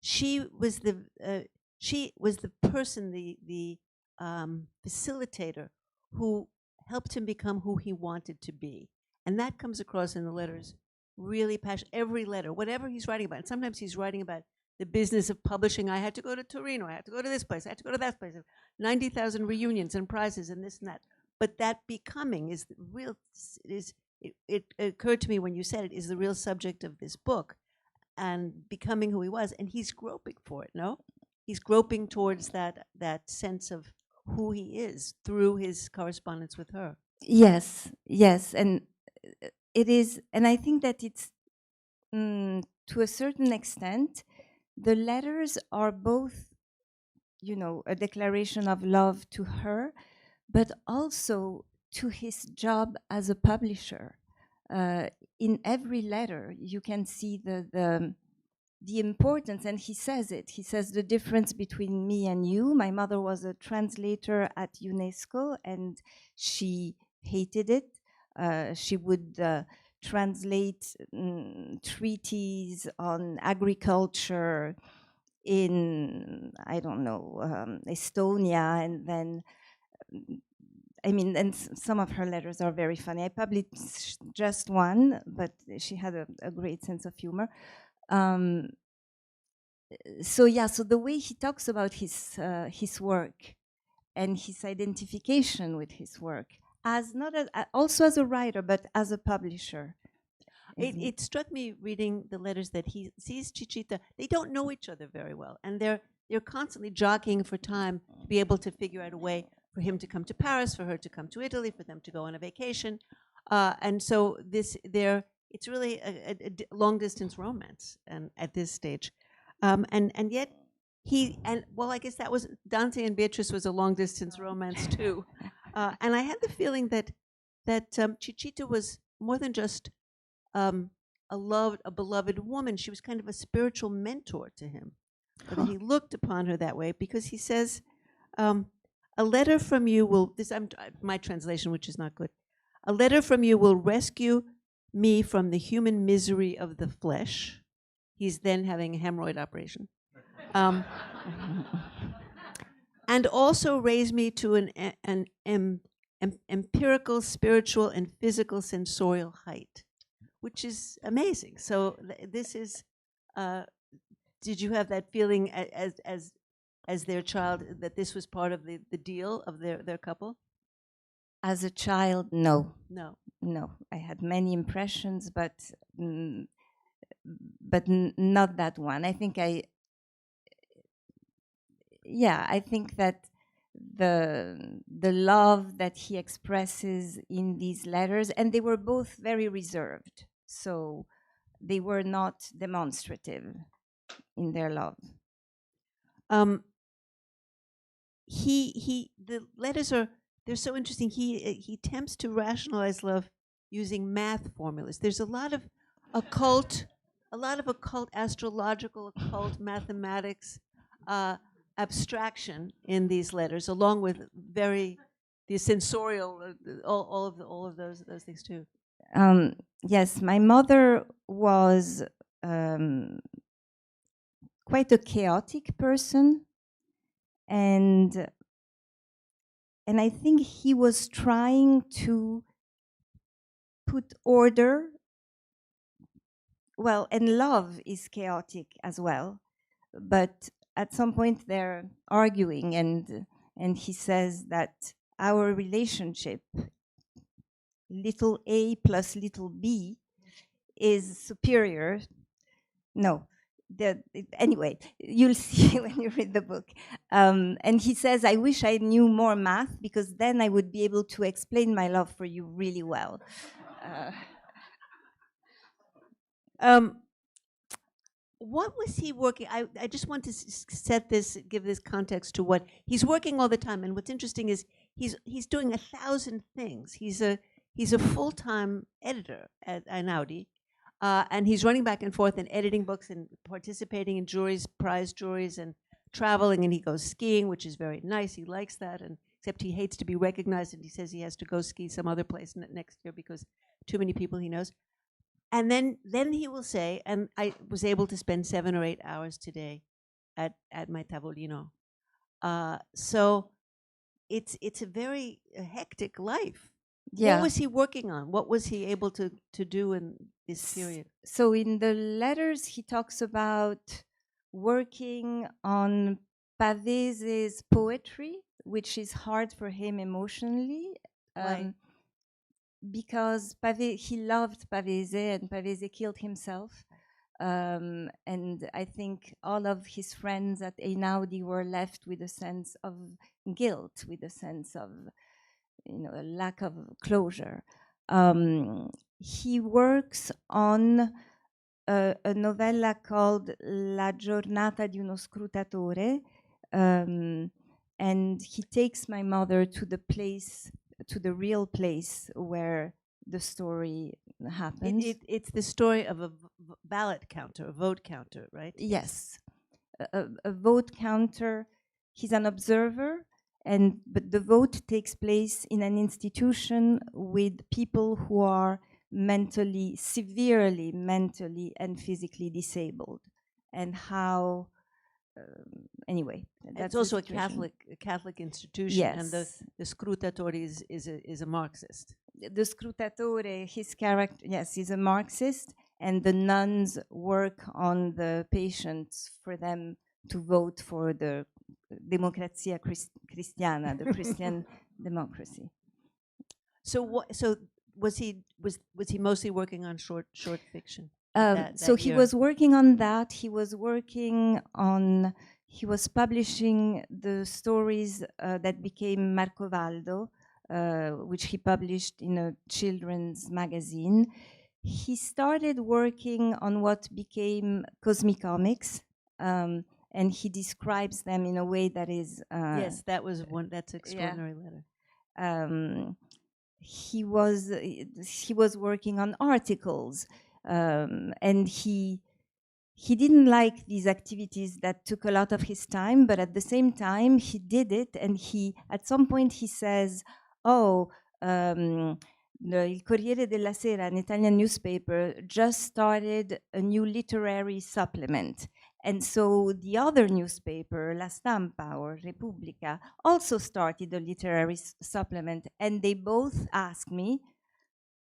she was the person, the facilitator who helped him become who he wanted to be, and that comes across in the letters really passionate. Every letter, whatever he's writing about, and sometimes he's writing about the business of publishing. I had to go to Torino. I had to go to this place. I had to go to that place. 90,000 reunions and prizes and this and that. But that becoming is the real. It occurred to me when you said it is the real subject of this book, and becoming who he was. And he's groping for it. No, he's groping towards that sense of who he is through his correspondence with her. Yes, and it is, and I think that it's to a certain extent, the letters are both, a declaration of love to her, but also to his job as a publisher. In every letter, you can see the importance, and he says it. He says the difference between me and you. My mother was a translator at UNESCO, and she hated it. She would translate treaties on agriculture in, I don't know, Estonia, and then, I mean, and some of her letters are very funny. I published just one, but she had a great sense of humor. So yeah, so the way he talks about his work and his identification with his work, as not as, also as a writer, but as a publisher. It struck me reading the letters that he sees Chichita. They don't know each other very well, and they're constantly jockeying for time to be able to figure out a way for him to come to Paris, for her to come to Italy, for them to go on a vacation, and so it's really a long distance romance, and at this stage, and yet I guess that was Dante and Beatrice was a long distance romance too, and I had the feeling that Chichita was more than just a beloved woman. She was kind of a spiritual mentor to him. That he looked upon her that way, because he says, "A letter from you will." My translation, which is not good. "A letter from you will rescue me from the human misery of the flesh." He's then having a hemorrhoid operation, and also raise me to an empirical, spiritual, and physical sensorial height, which is amazing. So this is, did you have that feeling as their child, that this was part of the deal of their couple? As a child, no. No. I had many impressions, but not that one. I think I think that the love that he expresses in these letters, and they were both very reserved, so they were not demonstrative in their love. The letters they're so interesting. He attempts to rationalize love using math formulas. There's a lot of occult, astrological occult mathematics, abstraction in these letters, along with the sensorial, all of those things too. Yes, my mother was quite a chaotic person, and I think he was trying to put order. Well, and love is chaotic as well, but at some point they're arguing, and he says that our relationship, little a plus little b, is superior. No, anyway, you'll see when you read the book. And he says, I wish I knew more math, because then I would be able to explain my love for you really well. What was he working? I just want to give this context to what he's working all the time. And what's interesting is he's doing 1,000 things. He's a full-time editor at Einaudi, and he's running back and forth and editing books and participating in juries, prize juries, and traveling. And he goes skiing, which is very nice. He likes that, and except he hates to be recognized, and he says he has to go ski some other place next year because too many people he knows. And then he will say, and I was able to spend 7 or 8 hours today at my tavolino. So it's a very hectic life. Yeah. What was he working on? What was he able to do in this period? So in the letters, he talks about working on Pavese's poetry, which is hard for him emotionally. Why? Because he loved Pavese, and Pavese killed himself. And I think all of his friends at Einaudi were left with a sense of guilt, with a sense of, a lack of closure. He works on a novella called La giornata di uno scrutatore, and he takes my mother to the real place where the story happens. It's the story of a ballot counter, a vote counter, right? Yes, a vote counter. He's an observer, but the vote takes place in an institution with people who are severely mentally and physically disabled, and how anyway, And that's it's the also a situation. Catholic institution, and Yes. the scrutatore is a Marxist. The scrutatore, his character, yes, he's a Marxist, and the nuns work on the patients for them to vote for the Democrazia Cristiana, the Christian democracy. So what? So was he mostly working on short fiction? So that he year? was working on that. He was publishing the stories that became Marcovaldo, which he published in a children's magazine. He started working on what became Cosmicomics, and he describes them in a way that is yes, that was one. That's an extraordinary letter. He was working on articles, and he didn't like these activities that took a lot of his time, but at the same time he did it, and at some point he says, Il Corriere della Sera, an Italian newspaper, just started a new literary supplement. And so the other newspaper, La Stampa or Repubblica, also started a literary supplement, and they both asked me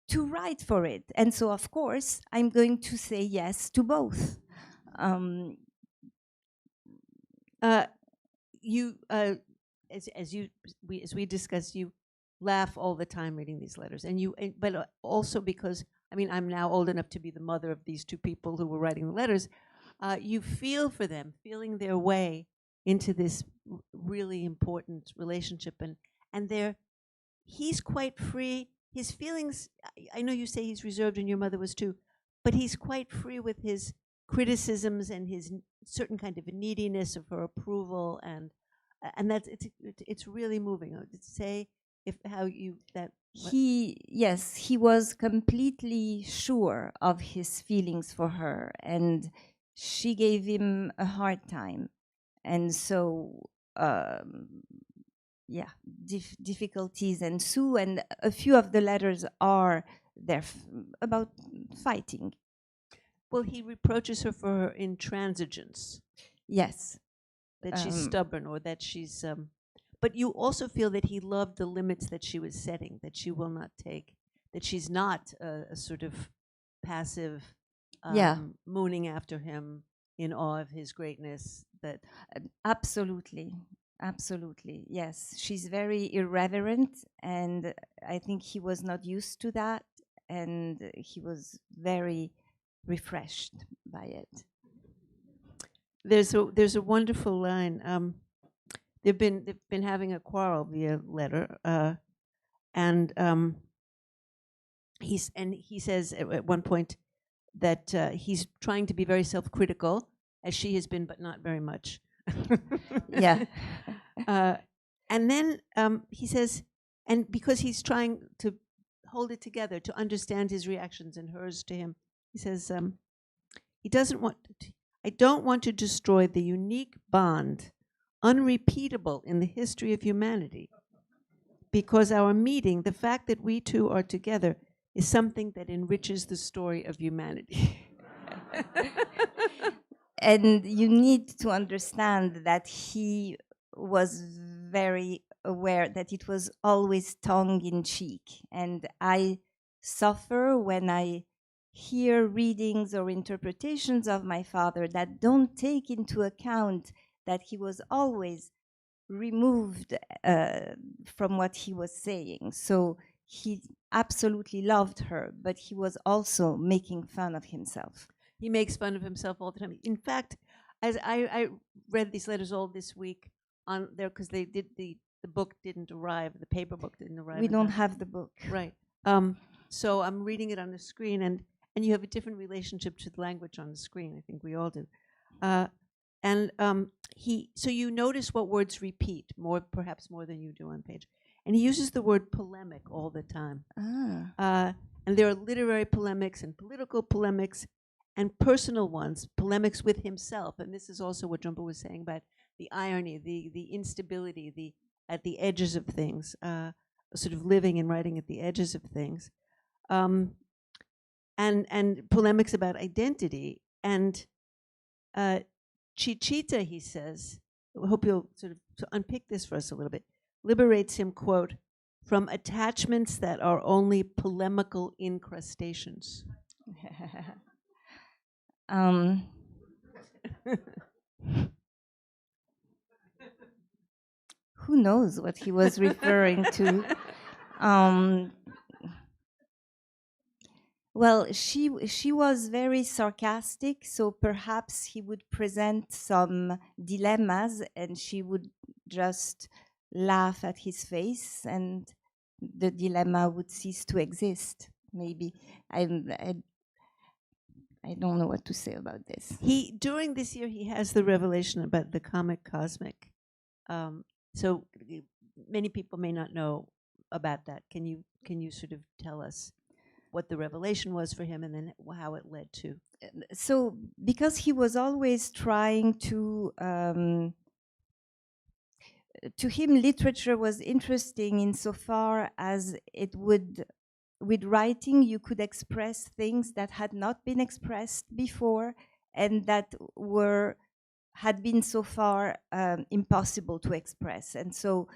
to write for it. And so, of course, I'm going to say yes to both. As we discussed, you laugh all the time reading these letters, but also because, I mean, I'm now old enough to be the mother of these two people who were writing the letters. You feel for them, feeling their way into this really important relationship, and he's quite free. His feelings, I know you say he's reserved, and your mother was too, but he's quite free with his criticisms and his certain kind of neediness of her approval, and that's it's really moving. To say he was completely sure of his feelings for her, and she gave him a hard time, and so difficulties ensue, and a few of the letters are there about fighting. Well, he reproaches her for her intransigence. Yes. That she's stubborn, or that she's but you also feel that he loved the limits that she was setting, that she will not take, that she's not a sort of passive mooning after him in awe of his greatness. That absolutely, yes. She's very irreverent, and I think he was not used to that, and he was very refreshed by it. There's a wonderful line. They've been having a quarrel via letter, and he says at one point that he's trying to be very self-critical, as she has been, but not very much. Yeah. And then he says, and because he's trying to hold it together, to understand his reactions and hers to him, he says, I don't want to destroy the unique bond, unrepeatable in the history of humanity, because our meeting, the fact that we two are together, is something that enriches the story of humanity. And you need to understand that he was very aware that it was always tongue-in-cheek, and I suffer when I hear readings or interpretations of my father that don't take into account that he was always removed from what he was saying. So he absolutely loved her, but he was also making fun of himself. He makes fun of himself all the time. In fact, as I read these letters all this week on there, because they did the book didn't arrive, the paper book didn't arrive. We don't have the book. Right. So I'm reading it on the screen, and you have a different relationship to the language on the screen. I think we all do. So you notice what words repeat perhaps more than you do on page. And he uses the word polemic all the time. And there are literary polemics and political polemics and personal ones, polemics with himself. And this is also what Jhumpa was saying about the irony, the instability, at the edges of things, sort of living and writing at the edges of things. And polemics about identity. And Chichita, he says, I hope you'll sort of unpick this for us a little bit, liberates him, quote, from attachments that are only polemical incrustations. Who knows what he was referring to? Well, she was very sarcastic, so perhaps he would present some dilemmas and she would just laugh at his face and the dilemma would cease to exist. Maybe. I don't know what to say about this. During this year, he has the revelation about the comic cosmic. So many people may not know about that. Can you sort of tell us what the revelation was for him and then how it led to? So because he was always trying to him, literature was interesting insofar as it would, with writing, you could express things that had not been expressed before and that had been so far impossible to express. And so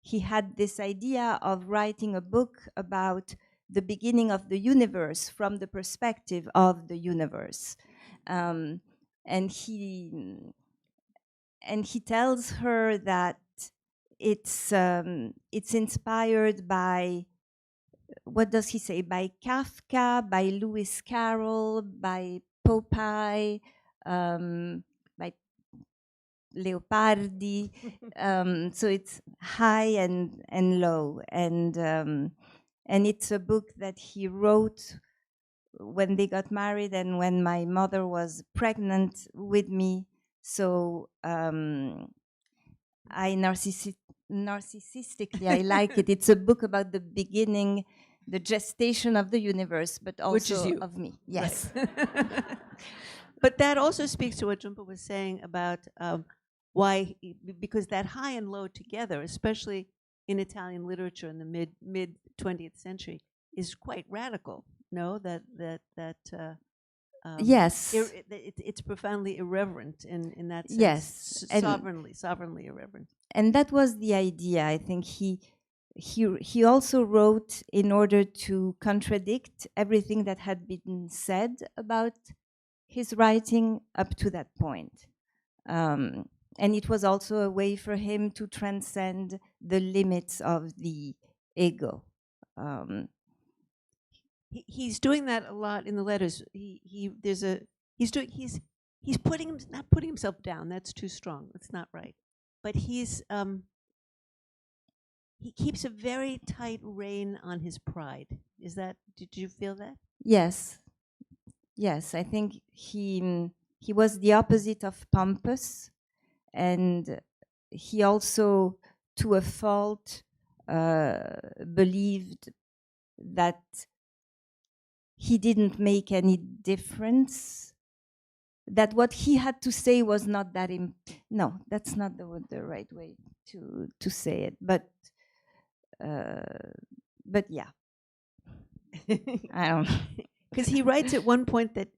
he had this idea of writing a book about the beginning of the universe from the perspective of the universe. And he tells her that it's inspired by, what does he say, by Kafka, by Lewis Carroll, by Popeye, by Leopardi. So it's high and low, and it's a book that he wrote when they got married and when my mother was pregnant with me. So I narcissistically I like it. It's a book about the beginning, the gestation of the universe, but also Which is you. of me. Yes. Right. But that also speaks to what Jhumpa was saying about why, because that high and low together, especially in Italian literature in the mid 20th century, is quite radical. No, yes, it's profoundly irreverent in that sense. Yes, sovereignly irreverent. And that was the idea. I think he also wrote in order to contradict everything that had been said about his writing up to that point. And it was also a way for him to transcend the limits of the ego. He's doing that a lot in the letters. He's not putting himself down. That's too strong. That's not right. But he keeps a very tight rein on his pride. Did you feel that? Yes. I think he was the opposite of pompous, and he also, to a fault, believed that he didn't make any difference, that what he had to say was not that no, that's not the right way to say it, but yeah. I don't know. Because he writes at one point that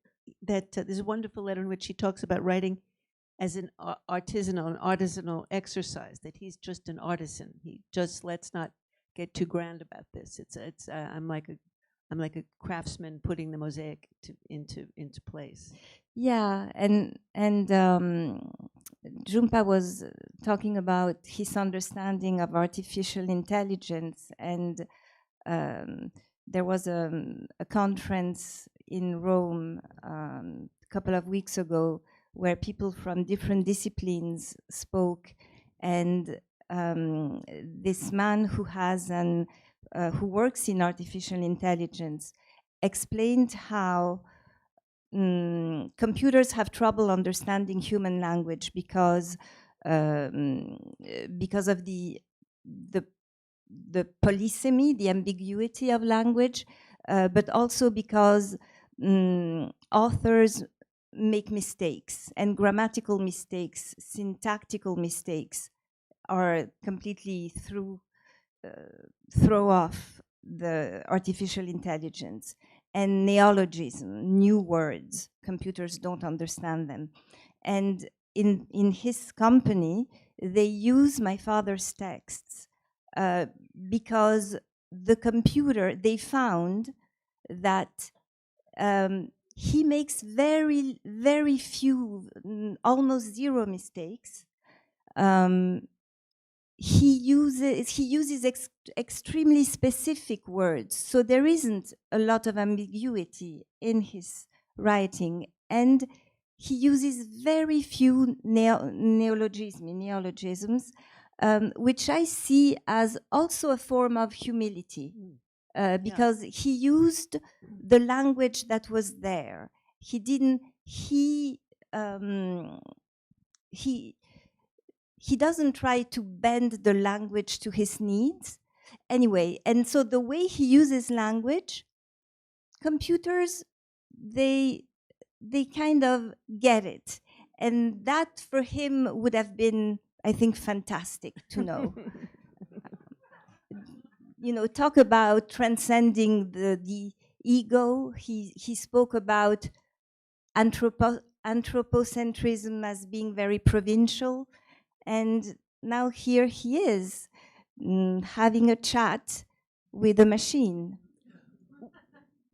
there's a wonderful letter in which he talks about writing as an artisanal exercise, that he's just an artisan. Let's not get too grand about this. I'm like a craftsman putting the mosaic into place. Yeah, and Jhumpa was talking about his understanding of artificial intelligence, and there was a conference in Rome a couple of weeks ago where people from different disciplines spoke, and this man who works in artificial intelligence explained how computers have trouble understanding human language because of the polysemy, the ambiguity of language, but also because authors make mistakes, and grammatical mistakes, syntactical mistakes are completely throw off the artificial intelligence. And neologism, new words, computers don't understand them. And in his company, they use my father's texts because the computer, they found that he makes very, very few, almost zero mistakes. He uses extremely specific words, so there isn't a lot of ambiguity in his writing, and he uses very few neologisms, which I see as also a form of humility, because he used the language that was there. He didn't. He doesn't try to bend the language to his needs. Anyway, and so the way he uses language, computers, they kind of get it. And that for him would have been, I think, fantastic to know. You know, talk about transcending the ego. He spoke about anthropocentrism as being very provincial. And now here he is, having a chat with a machine.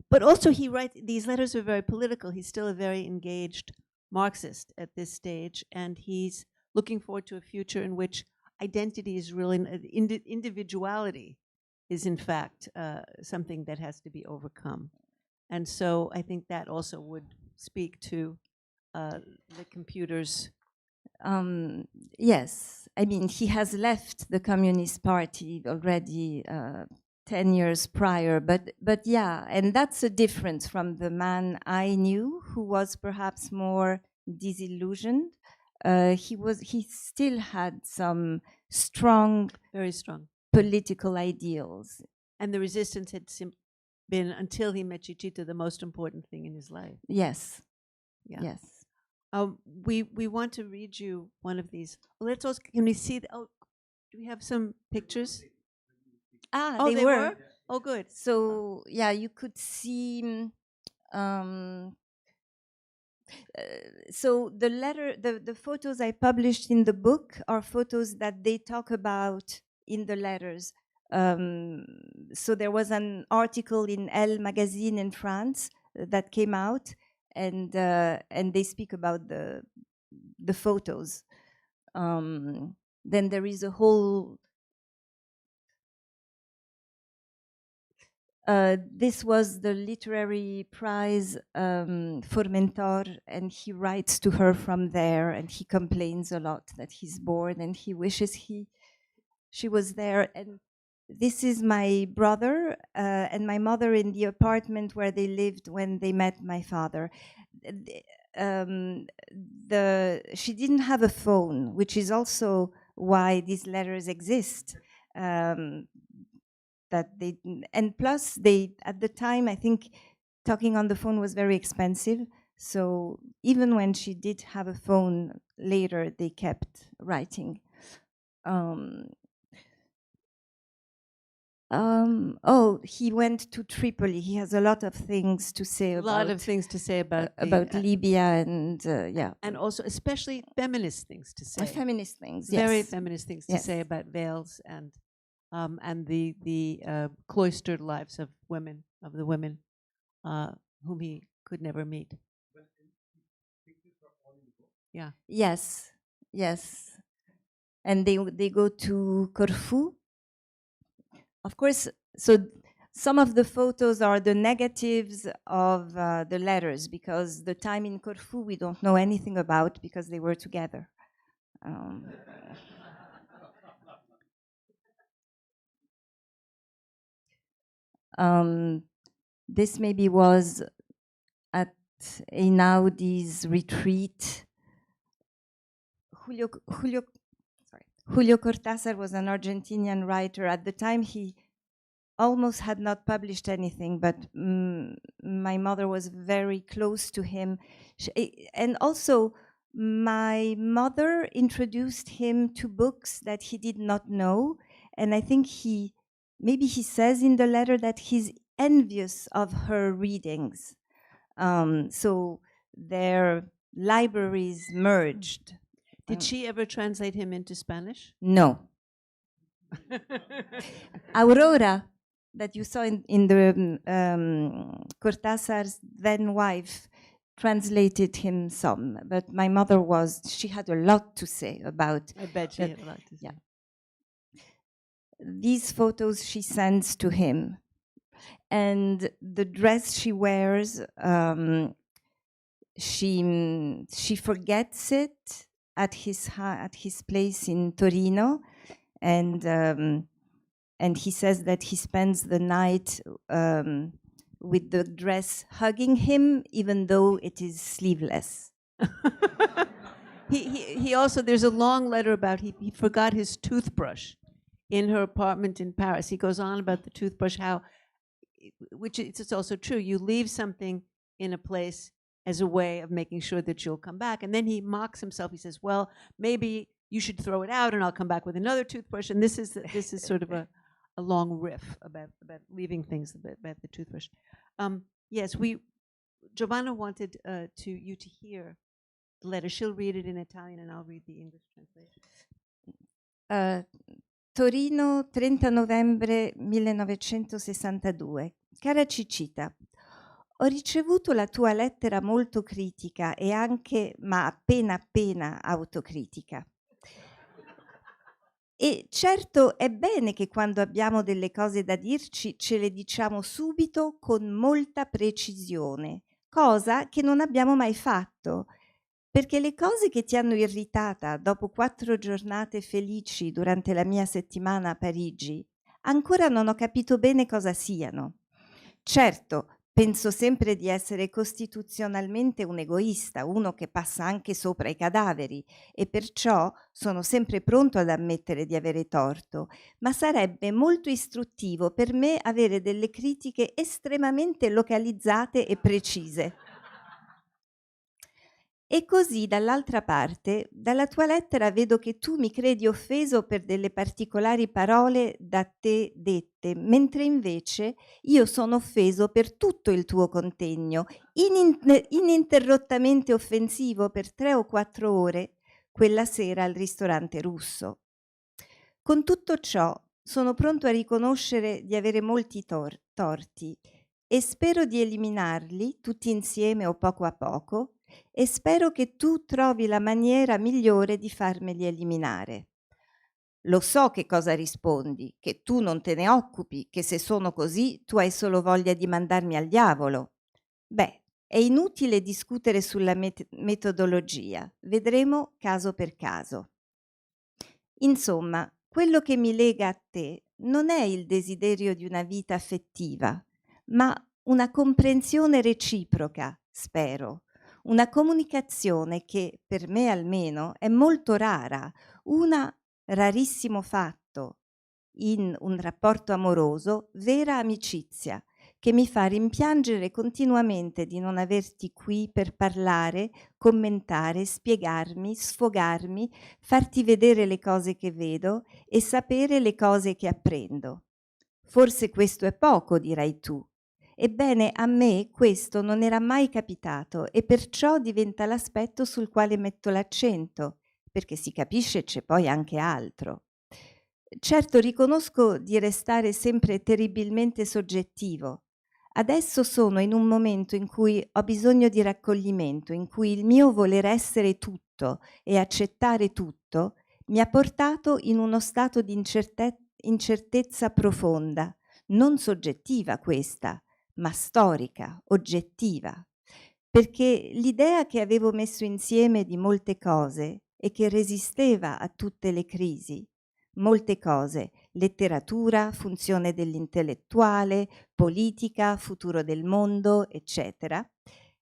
But also he writes, these letters are very political. He's still a very engaged Marxist at this stage, and he's looking forward to a future in which identity is really, individuality is in fact something that has to be overcome. And so I think that also would speak to the computers. Yes, I mean, he has left the Communist Party already 10 years prior, but yeah, and that's a difference from the man I knew, who was perhaps more disillusioned. He still had some strong, very strong political ideals. And the resistance had been, until he met Chichita, the most important thing in his life. Yes, yeah. Yes. We want to read you one of these. Let's also, can we see, do we have some pictures? Ah, oh, they were? Oh, good. So, yeah, you could see, so the photos I published in the book are photos that they talk about in the letters. So there was an article in Elle magazine in France that came out, and they speak about the photos. Then there is a whole. This was the literary prize Formentor, and he writes to her from there, and he complains a lot that he's bored, and he wishes she was there. And this is my brother and my mother in the apartment where they lived when they met my father. She didn't have a phone, which is also why these letters exist. And plus they, at the time, I think talking on the phone was very expensive. So even when she did have a phone later, they kept writing. Oh, he went to Tripoli. He has a lot of things to say about. A lot of things to say about Libya and yeah. And also especially feminist things to say. Feminist things, yes. Very feminist things to say about veils and the cloistered lives of women, of the women whom he could never meet. Yeah. Yes, yes. And they go to Corfu. Of course, so some of the photos are the negatives of the letters, because the time in Corfu we don't know anything about because they were together. This maybe was at Einaudi's retreat. Julio Cortázar was an Argentinian writer. At the time, he almost had not published anything, but my mother was very close to him. And also, my mother introduced him to books that he did not know. And I think maybe he says in the letter that he's envious of her readings. So their libraries merged. Did she ever translate him into Spanish? No. Aurora, that you saw in the Cortázar's then wife, translated him some, but my mother she had a lot to say about. I bet she had a lot to say. Yeah. These photos she sends to him, and the dress she wears, she forgets it at his place in Torino, and he says that he spends the night with the dress hugging him, even though it is sleeveless. He also, there's a long letter about he forgot his toothbrush in her apartment in Paris. He goes on about the toothbrush, which it's also true. You leave something in a place as a way of making sure that you'll come back. And then he mocks himself. He says, well, maybe you should throw it out and I'll come back with another toothbrush. And this is sort of a long riff about leaving things, about the toothbrush. Yes, Giovanna wanted you to hear the letter. She'll read it in Italian and I'll read the English translation. Torino, 30 novembre 1962. Cara Chichita, ho ricevuto la tua lettera molto critica e anche, ma appena autocritica. E certo è bene che quando abbiamo delle cose da dirci ce le diciamo subito con molta precisione, cosa che non abbiamo mai fatto, perché le cose che ti hanno irritata dopo 4 giornate felici durante la mia settimana a Parigi, ancora non ho capito bene cosa siano. Certo, penso sempre di essere costituzionalmente un egoista, uno che passa anche sopra i cadaveri, e perciò sono sempre pronto ad ammettere di avere torto, ma sarebbe molto istruttivo per me avere delle critiche estremamente localizzate e precise. E così, dall'altra parte, dalla tua lettera vedo che tu mi credi offeso per delle particolari parole da te dette, mentre invece io sono offeso per tutto il tuo contegno, ininterrottamente offensivo per 3 o 4 ore, quella sera al ristorante russo. Con tutto ciò, sono pronto a riconoscere di avere molti torti e spero di eliminarli tutti insieme o poco a poco, e spero che tu trovi la maniera migliore di farmeli eliminare. Lo so che cosa rispondi, che tu non te ne occupi, che se sono così tu hai solo voglia di mandarmi al diavolo. Beh, è inutile discutere sulla metodologia, vedremo caso per caso. Insomma, quello che mi lega a te non è il desiderio di una vita affettiva, ma una comprensione reciproca, spero. Una comunicazione che, per me almeno, è molto rara, un rarissimo fatto in un rapporto amoroso, vera amicizia, che mi fa rimpiangere continuamente di non averti qui per parlare, commentare, spiegarmi, sfogarmi, farti vedere le cose che vedo e sapere le cose che apprendo. Forse questo è poco, dirai tu. Ebbene, a me questo non era mai capitato e perciò diventa l'aspetto sul quale metto l'accento, perché si capisce c'è poi anche altro. Certo, riconosco di restare sempre terribilmente soggettivo. Adesso sono in un momento in cui ho bisogno di raccoglimento, in cui il mio voler essere tutto e accettare tutto mi ha portato in uno stato di incertezza profonda, non soggettiva questa, ma storica, oggettiva, perché l'idea che avevo messo insieme di molte cose e che resisteva a tutte le crisi, molte cose, letteratura, funzione dell'intellettuale, politica, futuro del mondo, eccetera,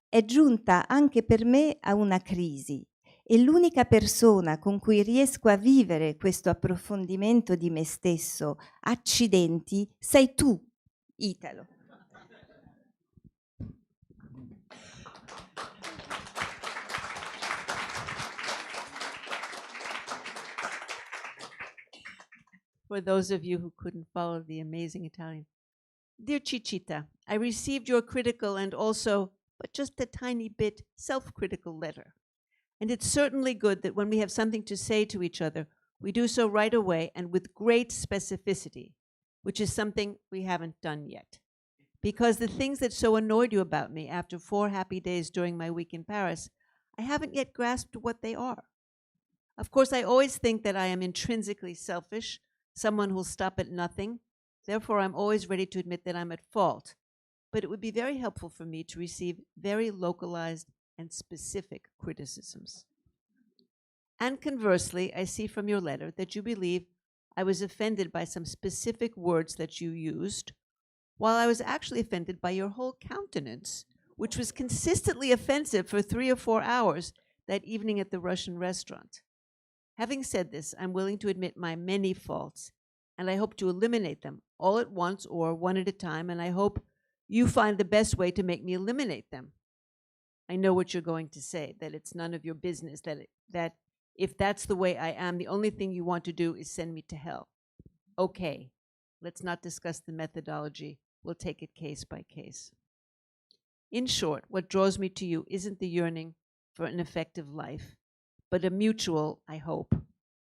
è giunta anche per me a una crisi e l'unica persona con cui riesco a vivere questo approfondimento di me stesso, accidenti, sei tu, Italo. For those of you who couldn't follow the amazing Italian. Dear Chichita, I received your critical and also, but just a tiny bit, self-critical letter. And it's certainly good that when we have something to say to each other, we do so right away and with great specificity, which is something we haven't done yet. Because the things that so annoyed you about me after 4 happy days during my week in Paris, I haven't yet grasped what they are. Of course, I always think that I am intrinsically selfish, someone who'll stop at nothing. Therefore, I'm always ready to admit that I'm at fault. But it would be very helpful for me to receive very localized and specific criticisms. And conversely, I see from your letter that you believe I was offended by some specific words that you used, while I was actually offended by your whole countenance, which was consistently offensive for 3 or 4 hours that evening at the Russian restaurant. Having said this, I'm willing to admit my many faults, and I hope to eliminate them all at once or one at a time, and I hope you find the best way to make me eliminate them. I know what you're going to say, that it's none of your business, that if that's the way I am, the only thing you want to do is send me to hell. Okay, let's not discuss the methodology. We'll take it case by case. In short, what draws me to you isn't the yearning for an effective life, but a mutual, I hope,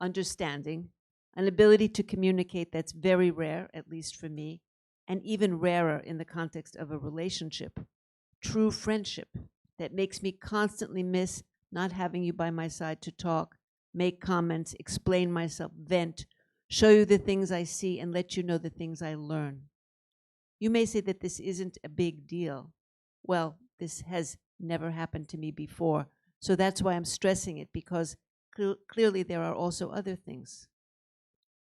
understanding, an ability to communicate that's very rare, at least for me, and even rarer in the context of a relationship, true friendship that makes me constantly miss not having you by my side to talk, make comments, explain myself, vent, show you the things I see, and let you know the things I learn. You may say that this isn't a big deal. Well, this has never happened to me before, so that's why I'm stressing it, because clearly there are also other things.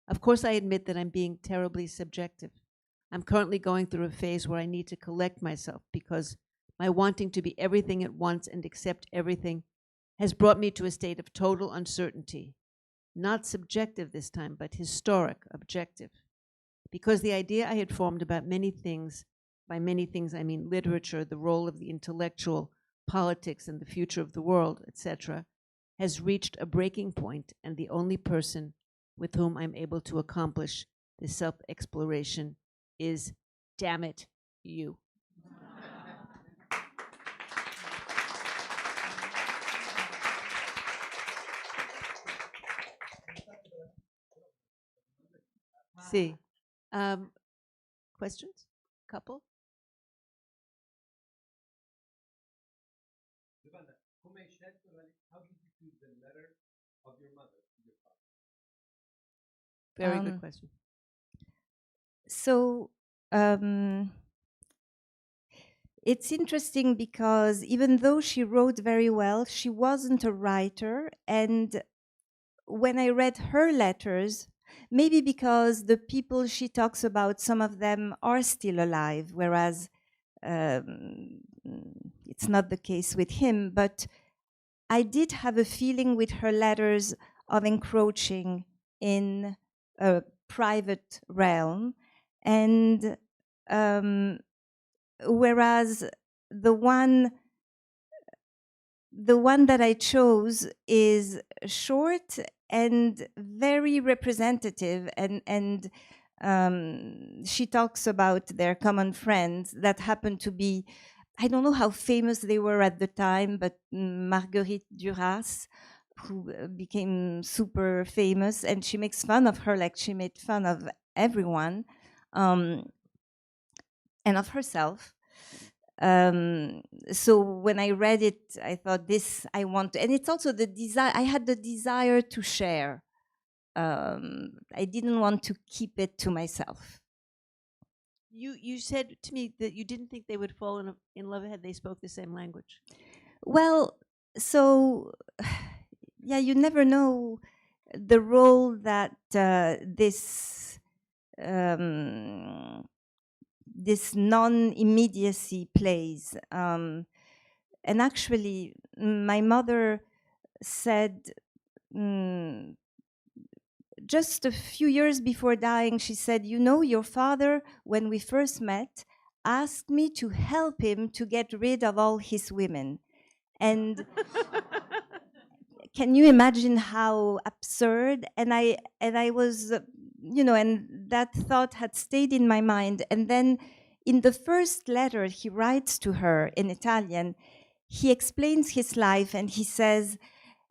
Of course, I admit that I'm being terribly subjective. I'm currently going through a phase where I need to collect myself because my wanting to be everything at once and accept everything has brought me to a state of total uncertainty. Not subjective this time, but historic, objective. Because the idea I had formed about many things, by many things I mean literature, the role of the intellectual, politics, and the future of the world, etc., has reached a breaking point, and the only person with whom I'm able to accomplish this self-exploration is, damn it, you. See. Questions? Couple? Giovanna, how did you choose the letter of your mother to your father? Very good question. So it's interesting because even though she wrote very well, she wasn't a writer. And when I read her letters, maybe because the people she talks about, some of them are still alive, whereas it's not the case with him. But I did have a feeling with her letters of encroaching in a private realm. And whereas the one that I chose is short and very representative, and she talks about their common friends that happen to be, I don't know how famous they were at the time, but Marguerite Duras, who became super famous, and she makes fun of her like she made fun of everyone, and of herself. So when I read it, I thought, this I want to, and it's also the desire, I had the desire to share. I didn't want to keep it to myself. You said to me that you didn't think they would fall in love had they spoke the same language. Well, so yeah, you never know the role that this non-immediacy plays. And actually, my mother said, just a few years before dying, she said, you know, your father, when we first met, asked me to help him to get rid of all his women. And can you imagine how absurd? And I was, and that thought had stayed in my mind. And then in the first letter he writes to her in Italian, he explains his life and he says,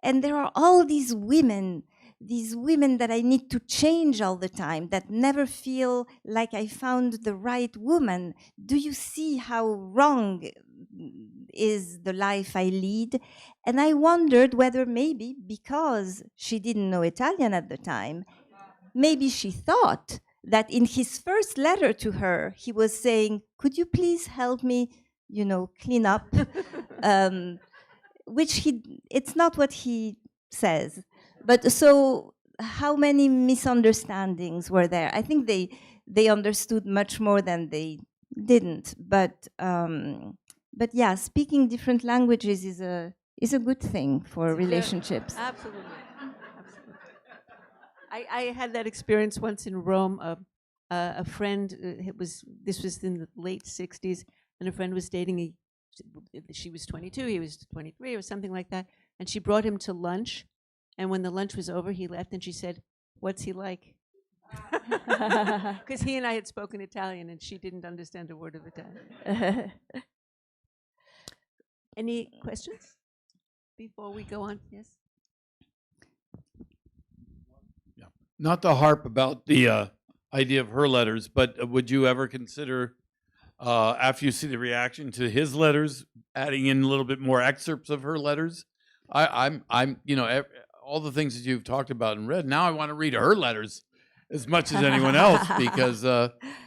And there are all these women that I need to change all the time, that never feel like I found the right woman. Do you see how wrong is the life I lead? And I wondered whether maybe because she didn't know Italian at the time, maybe she thought that in his first letter to her, he was saying, could you please help me, clean up? Which it's not what he says. But so how many misunderstandings were there? I think they understood much more than they didn't. But yeah, speaking different languages is a good thing for relationships. Absolutely. I had that experience once in Rome. A friend, this was in the late 60s, and a friend was dating she was 22, he was 23 or something like that, and she brought him to lunch, and when the lunch was over, he left, and she said, what's he like? Because he and I had spoken Italian, and she didn't understand a word of Italian. Any questions before we go on? Yes? Not to harp about the idea of her letters, but would you ever consider, after you see the reaction to his letters, adding in a little bit more excerpts of her letters? I'm all the things that you've talked about and read. Now I want to read her letters as much as anyone else, because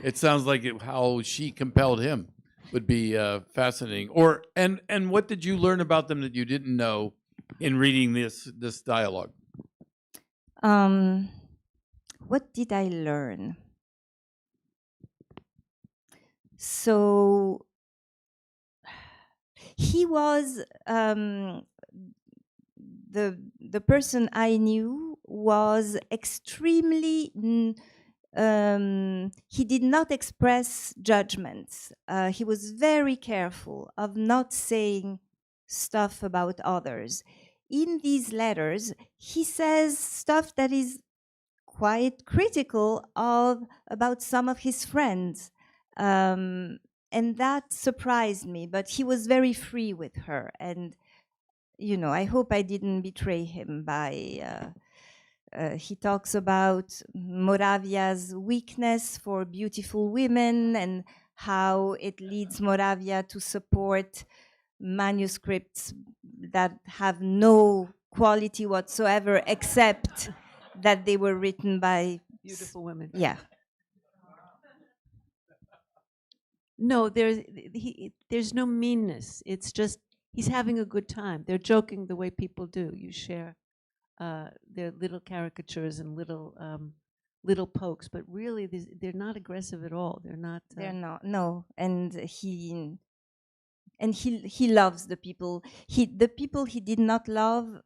it sounds like how she compelled him would be fascinating. And what did you learn about them that you didn't know in reading this dialogue? What did I learn? So he was the person I knew was extremely. He did not express judgments. He was very careful of not saying stuff about others. In these letters, he says stuff that is quite critical about some of his friends. And that surprised me, but he was very free with her. And, I hope I didn't betray him by, he talks about Moravia's weakness for beautiful women and how it leads Moravia to support manuscripts that have no quality whatsoever except that they were written by beautiful women. Yeah. No, there's no meanness. It's just he's having a good time. They're joking the way people do. You share their little caricatures and little pokes, but really they're not aggressive at all. They're not. They're not. No, and he loves the people. The people he did not love.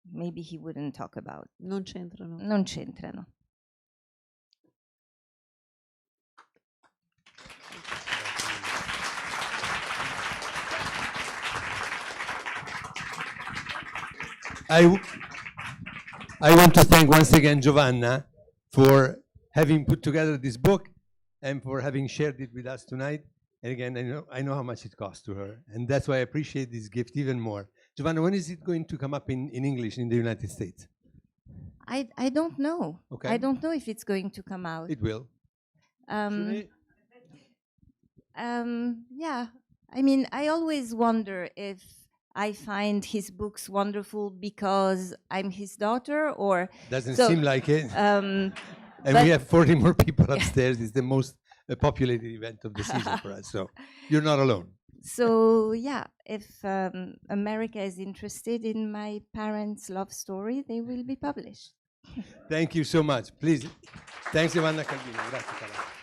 Maybe he wouldn't talk about. Non c'entrano. Non c'entrano. I want to thank once again Giovanna for having put together this book and for having shared it with us tonight. And again, I know how much it cost to her, and that's why I appreciate this gift even more. Giovanna, when is it going to come up in English in the United States? I don't know. Okay. I don't know if it's going to come out. It will. Yeah. I mean, I always wonder if I find his books wonderful because I'm his daughter, or doesn't seem like it. And we have 40 more people upstairs. It's the most populated event of the season for us. So you're not alone. So yeah, if America is interested in my parents' love story, they will be published. Thank you so much. Please. Thanks, Giovanna Calvino. Grazie, cara.